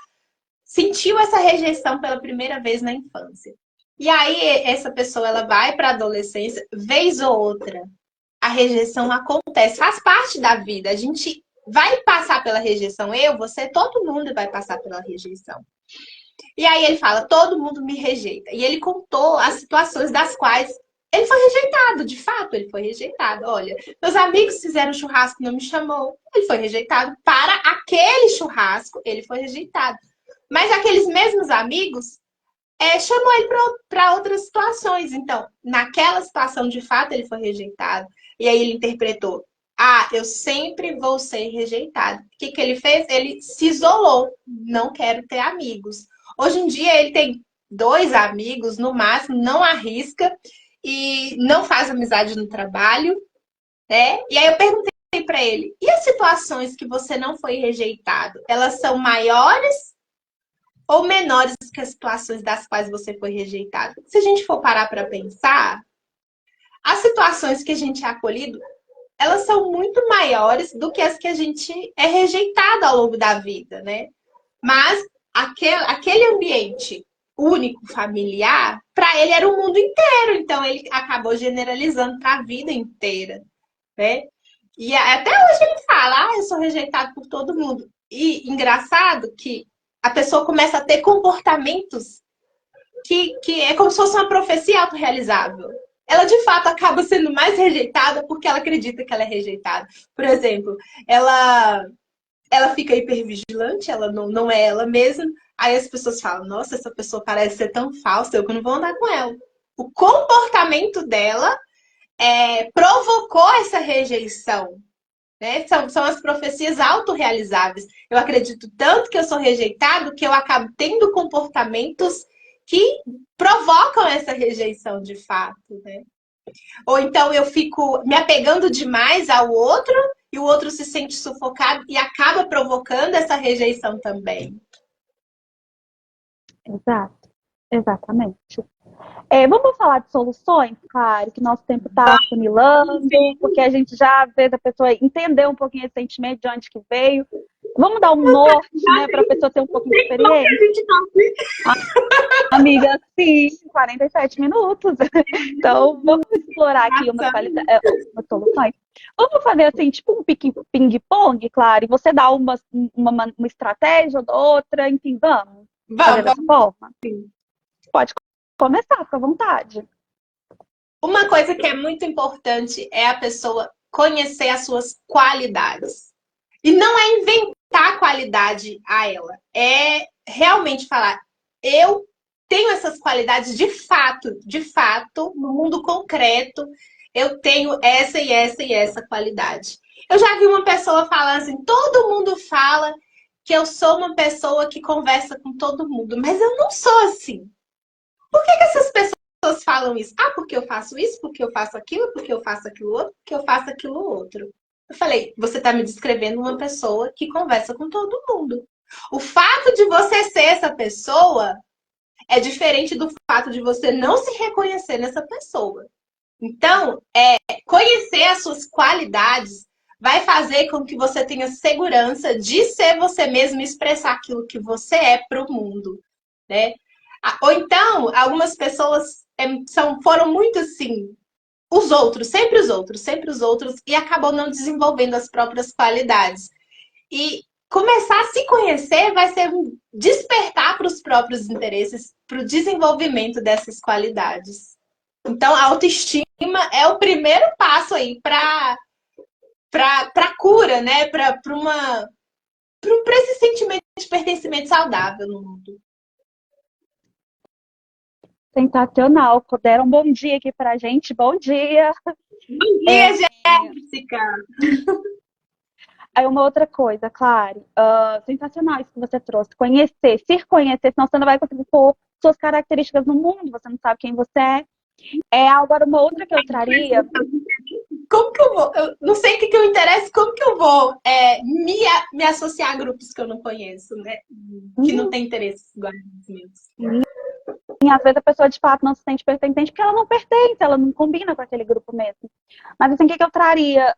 sentiu essa rejeição pela primeira vez na infância. E aí, essa pessoa ela vai para a adolescência, vez ou outra, a rejeição acontece, faz parte da vida. A gente vai passar pela rejeição. Você, todo mundo vai passar pela rejeição. E aí ele fala, todo mundo me rejeita. E ele contou as situações das quais ele foi rejeitado, de fato, ele foi rejeitado. Olha, meus amigos fizeram churrasco, não me chamou. Ele foi rejeitado. Para aquele churrasco, ele foi rejeitado. Mas aqueles mesmos amigos chamou ele para outras situações. Então, naquela situação, de fato, ele foi rejeitado. E aí ele interpretou: ah, eu sempre vou ser rejeitado. O que ele fez? Ele se isolou. Não quero ter amigos. Hoje em dia, ele tem 2 amigos, no máximo, não arrisca e não faz amizade no trabalho, né? E aí eu perguntei para ele: e as situações que você não foi rejeitado, elas são maiores ou menores que as situações das quais você foi rejeitado? Se a gente for parar para pensar, as situações que a gente é acolhido, elas são muito maiores do que as que a gente é rejeitado ao longo da vida, né? Mas aquele ambiente único, familiar, para ele era o mundo inteiro, então ele acabou generalizando para a vida inteira, né? E até hoje ele fala: ah, eu sou rejeitado por todo mundo. E engraçado que a pessoa começa a ter comportamentos que é como se fosse uma profecia autorrealizável. Ela, de fato, acaba sendo mais rejeitada porque ela acredita que ela é rejeitada. Por exemplo, ela fica hipervigilante, ela não é ela mesma. Aí as pessoas falam: nossa, essa pessoa parece ser tão falsa, eu que não vou andar com ela. O comportamento dela provocou essa rejeição. Né? São as profecias autorrealizáveis. Eu acredito tanto que eu sou rejeitado que eu acabo tendo comportamentos que provocam essa rejeição de fato, né? Ou então eu fico me apegando demais ao outro e o outro se sente sufocado e acaba provocando essa rejeição também. Exato, exatamente. Vamos falar de soluções, claro, que nosso tempo está funilando, porque a gente já vê da pessoa entender um pouquinho esse sentimento, de onde que veio. Vamos dar um norte, né, para a pessoa ter um pouquinho de experiência. Amiga, sim, 47 minutos. Então, vamos explorar aqui umas soluções. Vamos fazer assim, tipo um ping-pong, claro, e você dá uma estratégia ou outra, enfim, vamos fazer dessa forma? Sim. Pode começar, fica à vontade. Uma coisa que é muito importante é a pessoa conhecer as suas qualidades. E não é inventar qualidade a ela, é realmente falar: eu tenho essas qualidades de fato, no mundo concreto, eu tenho essa e essa e essa qualidade. Eu já vi uma pessoa falar assim: todo mundo fala que eu sou uma pessoa que conversa com todo mundo, mas eu não sou assim. Por que essas pessoas falam isso? Ah, porque eu faço isso, porque eu faço aquilo, porque eu faço aquilo outro, porque eu faço aquilo outro. Eu falei: você está me descrevendo uma pessoa que conversa com todo mundo. O fato de você ser essa pessoa é diferente do fato de você não se reconhecer nessa pessoa. Então, conhecer as suas qualidades vai fazer com que você tenha segurança de ser você mesmo e expressar aquilo que você é para o mundo, né? Ou então, algumas pessoas foram muito assim, os outros, sempre os outros, e acabam não desenvolvendo as próprias qualidades. E começar a se conhecer vai ser um despertar para os próprios interesses, para o desenvolvimento dessas qualidades. Então, a autoestima é o primeiro passo aí para a cura, né? Para esse sentimento de pertencimento saudável no mundo. Sensacional. Deram um bom dia aqui pra gente. Bom dia. Bom dia, Jéssica. Aí uma outra coisa, Clary. Sensacional isso que você trouxe. Conhecer, se conhecer, senão você não vai conseguir pôr suas características no mundo. Você não sabe quem você é. Agora, uma outra que eu traria... Como que eu vou? Eu não sei o que eu interesso, como que eu vou me associar a grupos que eu não conheço, né? Que não tem interesses iguais aos meus. E às vezes a pessoa de fato não se sente pertencente porque ela não pertence, ela não combina com aquele grupo mesmo. Mas assim, o que eu traria?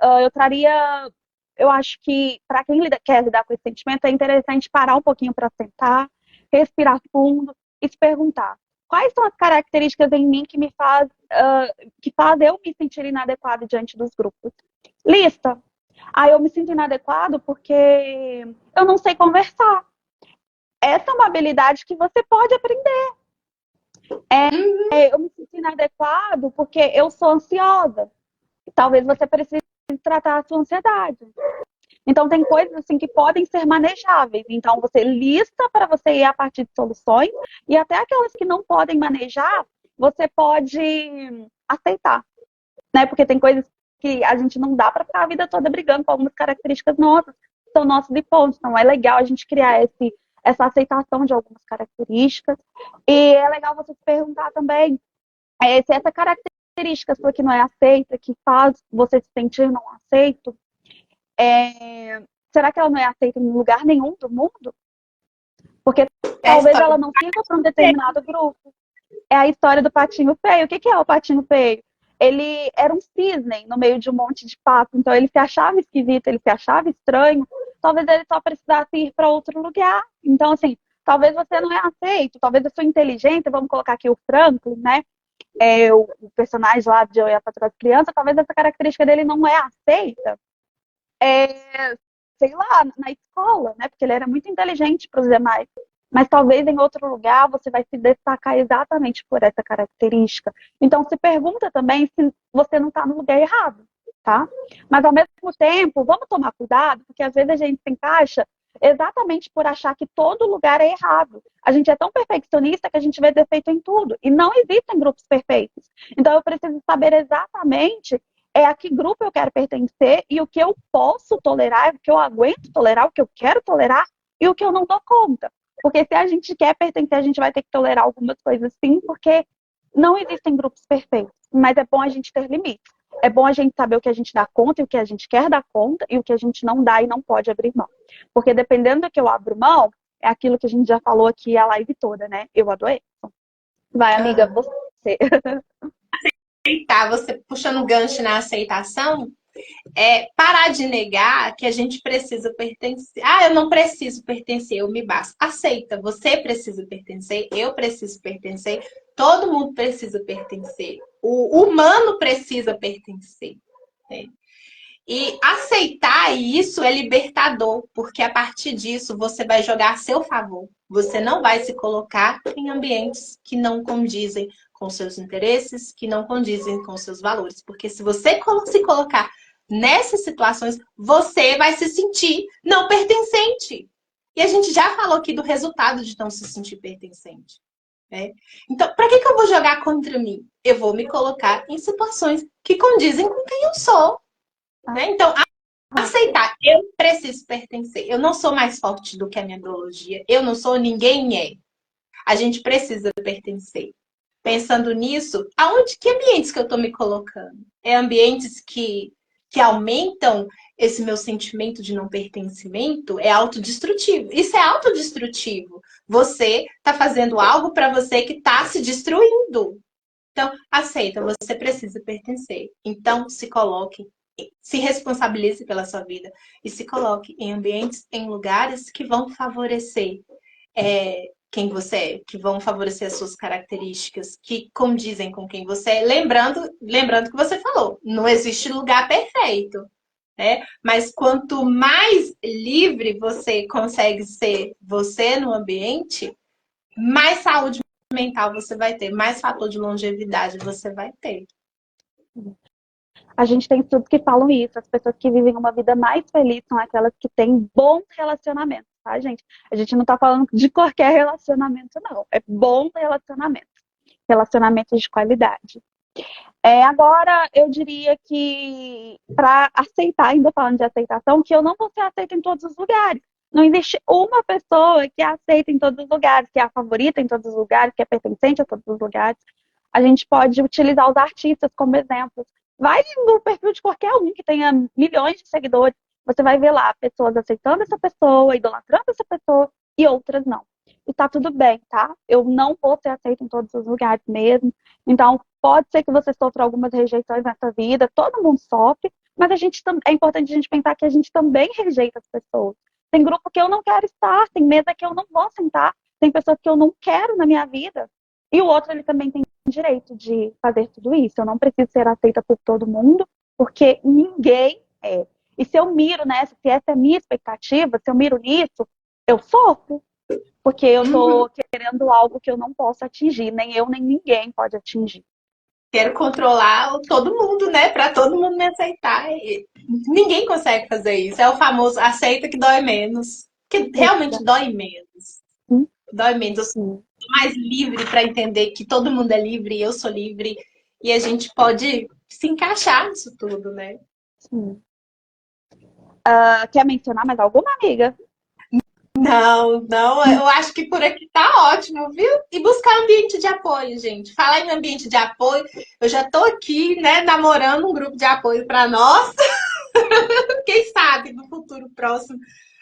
Eu acho que para quem quer lidar com esse sentimento, é interessante parar um pouquinho para sentar, respirar fundo e se perguntar: quais são as características em mim que que fazem eu me sentir inadequado diante dos grupos? Lista. Eu me sinto inadequado porque eu não sei conversar. Essa é uma habilidade que você pode aprender. Eu me sinto inadequado porque eu sou ansiosa. Talvez você precise tratar a sua ansiedade. Então, tem coisas assim que podem ser manejáveis. Então, você lista para você ir a partir de soluções, e até aquelas que não podem manejar, você pode aceitar, né? Porque tem coisas que a gente não dá para ficar a vida toda brigando com algumas características nossas, são nossos e pontos. Então, é legal a gente criar essa aceitação de algumas características. E é legal você se perguntar também se essa característica sua que não é aceita, que faz você se sentir não aceito, será que ela não é aceita em lugar nenhum do mundo? Porque talvez ela não sirva para um determinado grupo. É a história do patinho feio. O que é o patinho feio? Ele era um cisne no meio de um monte de pato, então ele se achava esquisito, ele se achava estranho. Talvez ele só precisasse ir para outro lugar. Então, assim, talvez você não é aceito, talvez a sua inteligência, vamos colocar aqui o Franklin, né? O personagem lá de Eu e a Patroa das Crianças, talvez essa característica dele não é aceita, sei lá, na escola, né? Porque ele era muito inteligente para os demais. Mas talvez em outro lugar você vai se destacar exatamente por essa característica. Então se pergunta também se você não está no lugar errado, tá? Mas ao mesmo tempo, vamos tomar cuidado, porque às vezes a gente se encaixa exatamente por achar que todo lugar é errado. A gente é tão perfeccionista que a gente vê defeito em tudo. E não existem grupos perfeitos. Então eu preciso saber exatamente a que grupo eu quero pertencer e o que eu posso tolerar, o que eu aguento tolerar, o que eu quero tolerar e o que eu não dou conta. Porque se a gente quer pertencer, a gente vai ter que tolerar algumas coisas sim, porque não existem grupos perfeitos. Mas é bom a gente ter limites. É bom a gente saber o que a gente dá conta e o que a gente quer dar conta e o que a gente não dá e não pode abrir mão. Porque dependendo do que eu abro mão, é aquilo que a gente já falou aqui a live toda, né? Eu adoeço. Vai, amiga, você. Aceitar, você puxando o gancho na aceitação, parar de negar que a gente precisa pertencer. Ah, eu não preciso pertencer, eu me basto. Aceita, você precisa pertencer, eu preciso pertencer, todo mundo precisa pertencer. O humano precisa pertencer. Né? E aceitar isso é libertador, porque a partir disso você vai jogar a seu favor. Você não vai se colocar em ambientes que não condizem com seus interesses, que não condizem com seus valores. Porque se você se colocar nessas situações, você vai se sentir não pertencente. E a gente já falou aqui do resultado de não se sentir pertencente. Né? Então, para que eu vou jogar contra mim? Eu vou me colocar em situações que condizem com quem eu sou. Né? Então, aceitar, eu preciso pertencer. Eu não sou mais forte do que a minha biologia. Eu não sou, ninguém é. A gente precisa pertencer. Pensando nisso, que ambientes que eu estou me colocando? É ambientes que aumentam esse meu sentimento de não pertencimento? É autodestrutivo. Isso é autodestrutivo. Você está fazendo algo para você que está se destruindo. Então, aceita, você precisa pertencer. Então, se coloque, se responsabilize pela sua vida e se coloque em ambientes, em lugares que vão favorecer quem você é, que vão favorecer as suas características, que condizem com quem você é. Lembrando que você falou, não existe lugar perfeito, né? Mas quanto mais livre você consegue ser você no ambiente, mais saúde mental você vai ter, mais fator de longevidade você vai ter. A gente tem estudos que falam isso. As pessoas que vivem uma vida mais feliz são aquelas que têm bons relacionamentos, tá, gente? A gente não tá falando de qualquer relacionamento, não. É bom relacionamento. Relacionamentos de qualidade. Agora, eu diria que, para aceitar, ainda falando de aceitação, que eu não vou ser aceita em todos os lugares. Não existe uma pessoa que é aceita em todos os lugares, que é a favorita em todos os lugares, que é pertencente a todos os lugares. A gente pode utilizar os artistas como exemplos. Vai no perfil de qualquer um que tenha milhões de seguidores, você vai ver lá pessoas aceitando essa pessoa, idolatrando essa pessoa e outras não. E tá tudo bem, tá? Eu não vou ser aceita em todos os lugares mesmo. Então, pode ser que você sofra algumas rejeições nessa vida, todo mundo sofre, mas é importante a gente pensar que a gente também rejeita as pessoas. Tem grupo que eu não quero estar, tem mesa que eu não vou sentar, tem pessoas que eu não quero na minha vida. E o outro, ele também tem direito de fazer tudo isso. Eu não preciso ser aceita por todo mundo, porque ninguém é. E se eu miro nessa, se essa é a minha expectativa, se eu miro nisso, eu sofro. Porque eu tô querendo algo que eu não posso atingir, nem eu, nem ninguém pode atingir. quero controlar todo mundo, né? Para todo mundo me aceitar. Ninguém consegue fazer isso. É o famoso aceita que dói menos. Que realmente dói menos. Dói menos. Eu sou mais livre para entender que todo mundo é livre, eu sou livre. E a gente pode se encaixar nisso tudo, né? Sim. Quer mencionar mais alguma, amiga? Não, não, eu acho que por aqui tá ótimo, viu? E buscar ambiente de apoio, gente. Falar em ambiente de apoio, eu já tô aqui, né, namorando um grupo de apoio para nós. Quem sabe no futuro próximo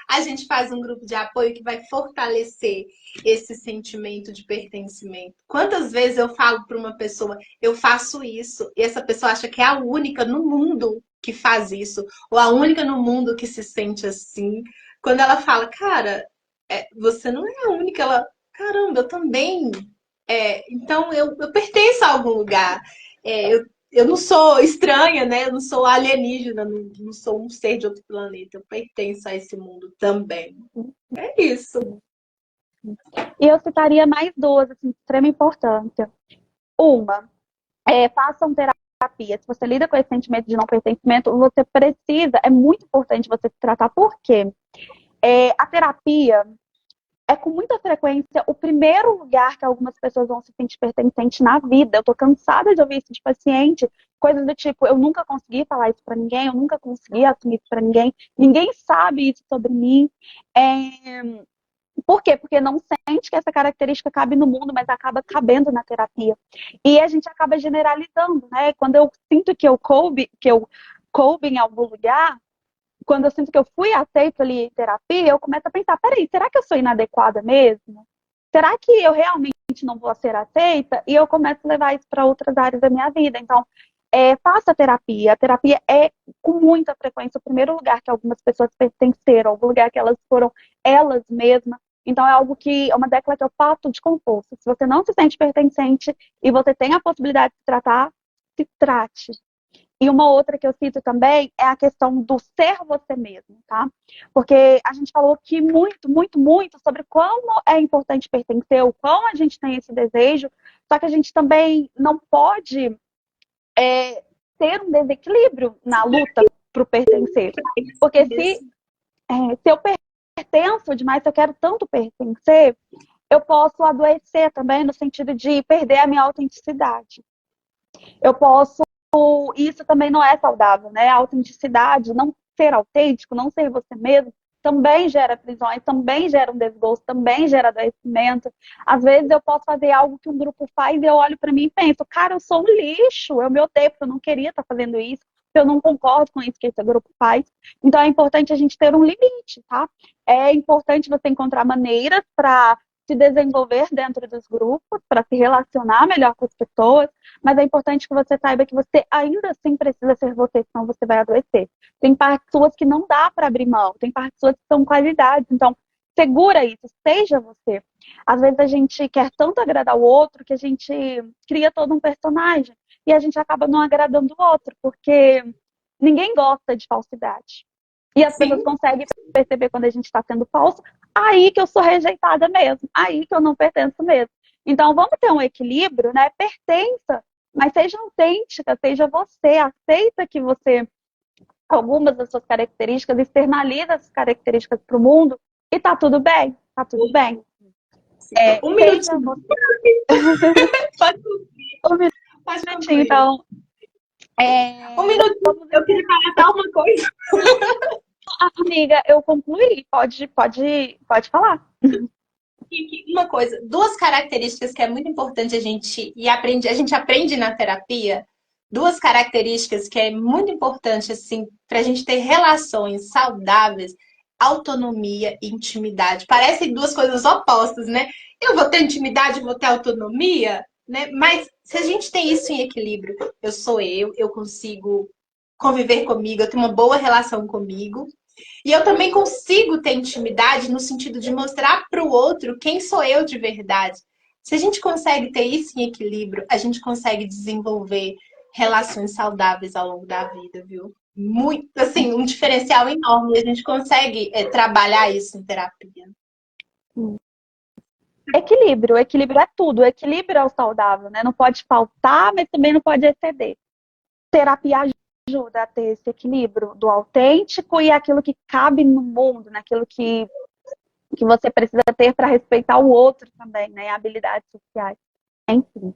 a gente faz um grupo de apoio que vai fortalecer esse sentimento de pertencimento. Quantas vezes eu falo para uma pessoa, eu faço isso, e essa pessoa acha que é a única no mundo que faz isso, ou a única no mundo que se sente assim. Quando ela fala, cara, você não é a única, ela, caramba, eu também. Então eu pertenço a algum lugar. Eu não sou estranha, né? Eu não sou alienígena, não sou um ser de outro planeta. Eu pertenço a esse mundo também. É isso. E eu citaria mais duas, assim, de extrema importância. Uma, façam terapia. Se você lida com esse sentimento de não pertencimento, você precisa, é muito importante você se tratar. Por quê? A terapia é com muita frequência o primeiro lugar que algumas pessoas vão se sentir pertencente na vida. Eu tô cansada de ouvir isso de paciente, coisas do tipo, eu nunca consegui falar isso pra ninguém, eu nunca consegui assumir isso pra ninguém, ninguém sabe isso sobre mim. Por quê? Porque não sente que essa característica cabe no mundo, mas acaba cabendo na terapia. E a gente acaba generalizando, né? Quando eu sinto que eu coube em algum lugar, quando eu sinto que eu fui aceito ali em terapia, eu começo a pensar, peraí, será que eu sou inadequada mesmo? Será que eu realmente não vou ser aceita? E eu começo a levar isso para outras áreas da minha vida. Então, faça terapia. A terapia é, com muita frequência, o primeiro lugar que algumas pessoas pertenceram, o lugar que elas foram elas mesmas. Então, é algo que é uma década que eu faço de composto. Se você não se sente pertencente e você tem a possibilidade de se tratar, se trate. E uma outra que eu cito também é a questão do ser você mesmo, tá? Porque a gente falou aqui muito, muito, muito sobre como é importante pertencer, o quão a gente tem esse desejo, só que a gente também não pode ter um desequilíbrio na luta para o pertencer. Porque se eu pertenço demais, se eu quero tanto pertencer, eu posso adoecer também no sentido de perder a minha autenticidade. Eu posso. Isso também não é saudável, né? A autenticidade, não ser autêntico, não ser você mesmo, também gera prisões, também gera um desgosto, também gera adoecimento. Às vezes eu posso fazer algo que um grupo faz e eu olho para mim e penso, cara, eu sou um lixo, eu me odeio, porque eu não queria estar fazendo isso, eu não concordo com isso que esse grupo faz. Então é importante a gente ter um limite, tá? É importante você encontrar maneiras para se desenvolver dentro dos grupos, para se relacionar melhor com as pessoas, mas é importante que você saiba que você ainda assim precisa ser você, senão você vai adoecer. Tem partes suas que não dá para abrir mão, tem partes suas que são qualidades, então segura isso, seja você. Às vezes a gente quer tanto agradar o outro que a gente cria todo um personagem e a gente acaba não agradando o outro, porque ninguém gosta de falsidade. E as pessoas conseguem perceber quando a gente está sendo falso, aí que eu sou rejeitada mesmo, aí que eu não pertenço mesmo. Então vamos ter um equilíbrio, né? Pertença, mas seja autêntica, seja você, aceita que você, algumas das suas características, externaliza essas características para o mundo e tá tudo bem, tá tudo bem. Um minutinho. Um minutinho, então. Um minutinho, eu queria falar uma coisa. Amiga, eu concluí, pode falar. Uma coisa, duas características que é muito importante a gente aprende na terapia, duas características que é muito importante assim para a gente ter relações saudáveis, autonomia e intimidade. Parecem duas coisas opostas, né? Eu vou ter intimidade, vou ter autonomia, né? Mas se a gente tem isso em equilíbrio, eu consigo conviver comigo, eu tenho uma boa relação comigo. E eu também consigo ter intimidade no sentido de mostrar para o outro quem sou eu de verdade. Se a gente consegue ter isso em equilíbrio, a gente consegue desenvolver relações saudáveis ao longo da vida, viu? Muito, assim, um diferencial enorme. A gente consegue trabalhar isso em terapia. Equilíbrio. Equilíbrio é tudo. Equilíbrio é o saudável, né? Não pode faltar, mas também não pode exceder. Terapia ajuda a ter esse equilíbrio do autêntico e aquilo que cabe no mundo, naquilo que você precisa ter para respeitar o outro também, né? Habilidades sociais. Enfim.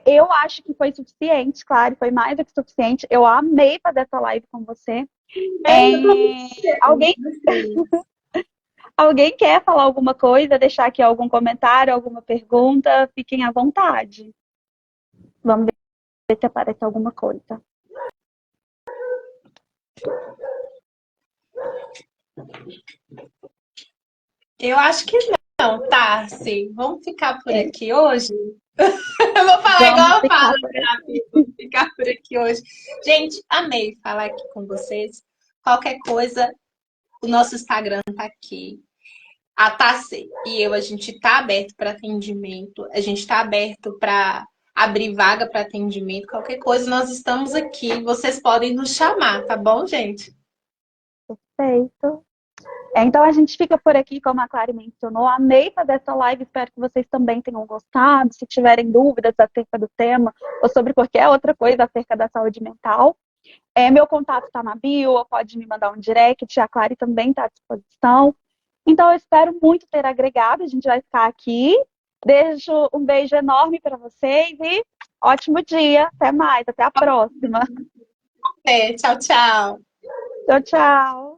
Eu acho que foi suficiente, claro, foi mais do que suficiente. Eu amei fazer essa live com você. Eu tô Alguém, gostei. alguém quer falar alguma coisa, deixar aqui algum comentário, alguma pergunta? Fiquem à vontade. Vamos ver se aparece alguma coisa. Eu acho que não, tá, sim. Vamos ficar por aqui hoje? Eu vou falar Vamos igual eu ficar falo, por rápido. Vou ficar por aqui hoje. Gente, amei falar aqui com vocês. Qualquer coisa, o nosso Instagram tá aqui. A Tassi e eu, a gente tá aberto para atendimento. A gente tá aberto para abrir vaga para atendimento. Qualquer coisa, nós estamos aqui. Vocês podem nos chamar, tá bom, gente? perfeito. Então a gente fica por aqui, como a Clary mencionou. Amei fazer essa live, espero que vocês também tenham gostado. Se tiverem dúvidas acerca do tema ou sobre qualquer outra coisa acerca da saúde mental, meu contato está na bio, ou pode me mandar um direct, a Clary também está à disposição. Então eu espero muito ter agregado, a gente vai ficar aqui. Deixo um beijo enorme para vocês e ótimo dia. Até mais, até a próxima. Tchau, tchau. Tchau, tchau.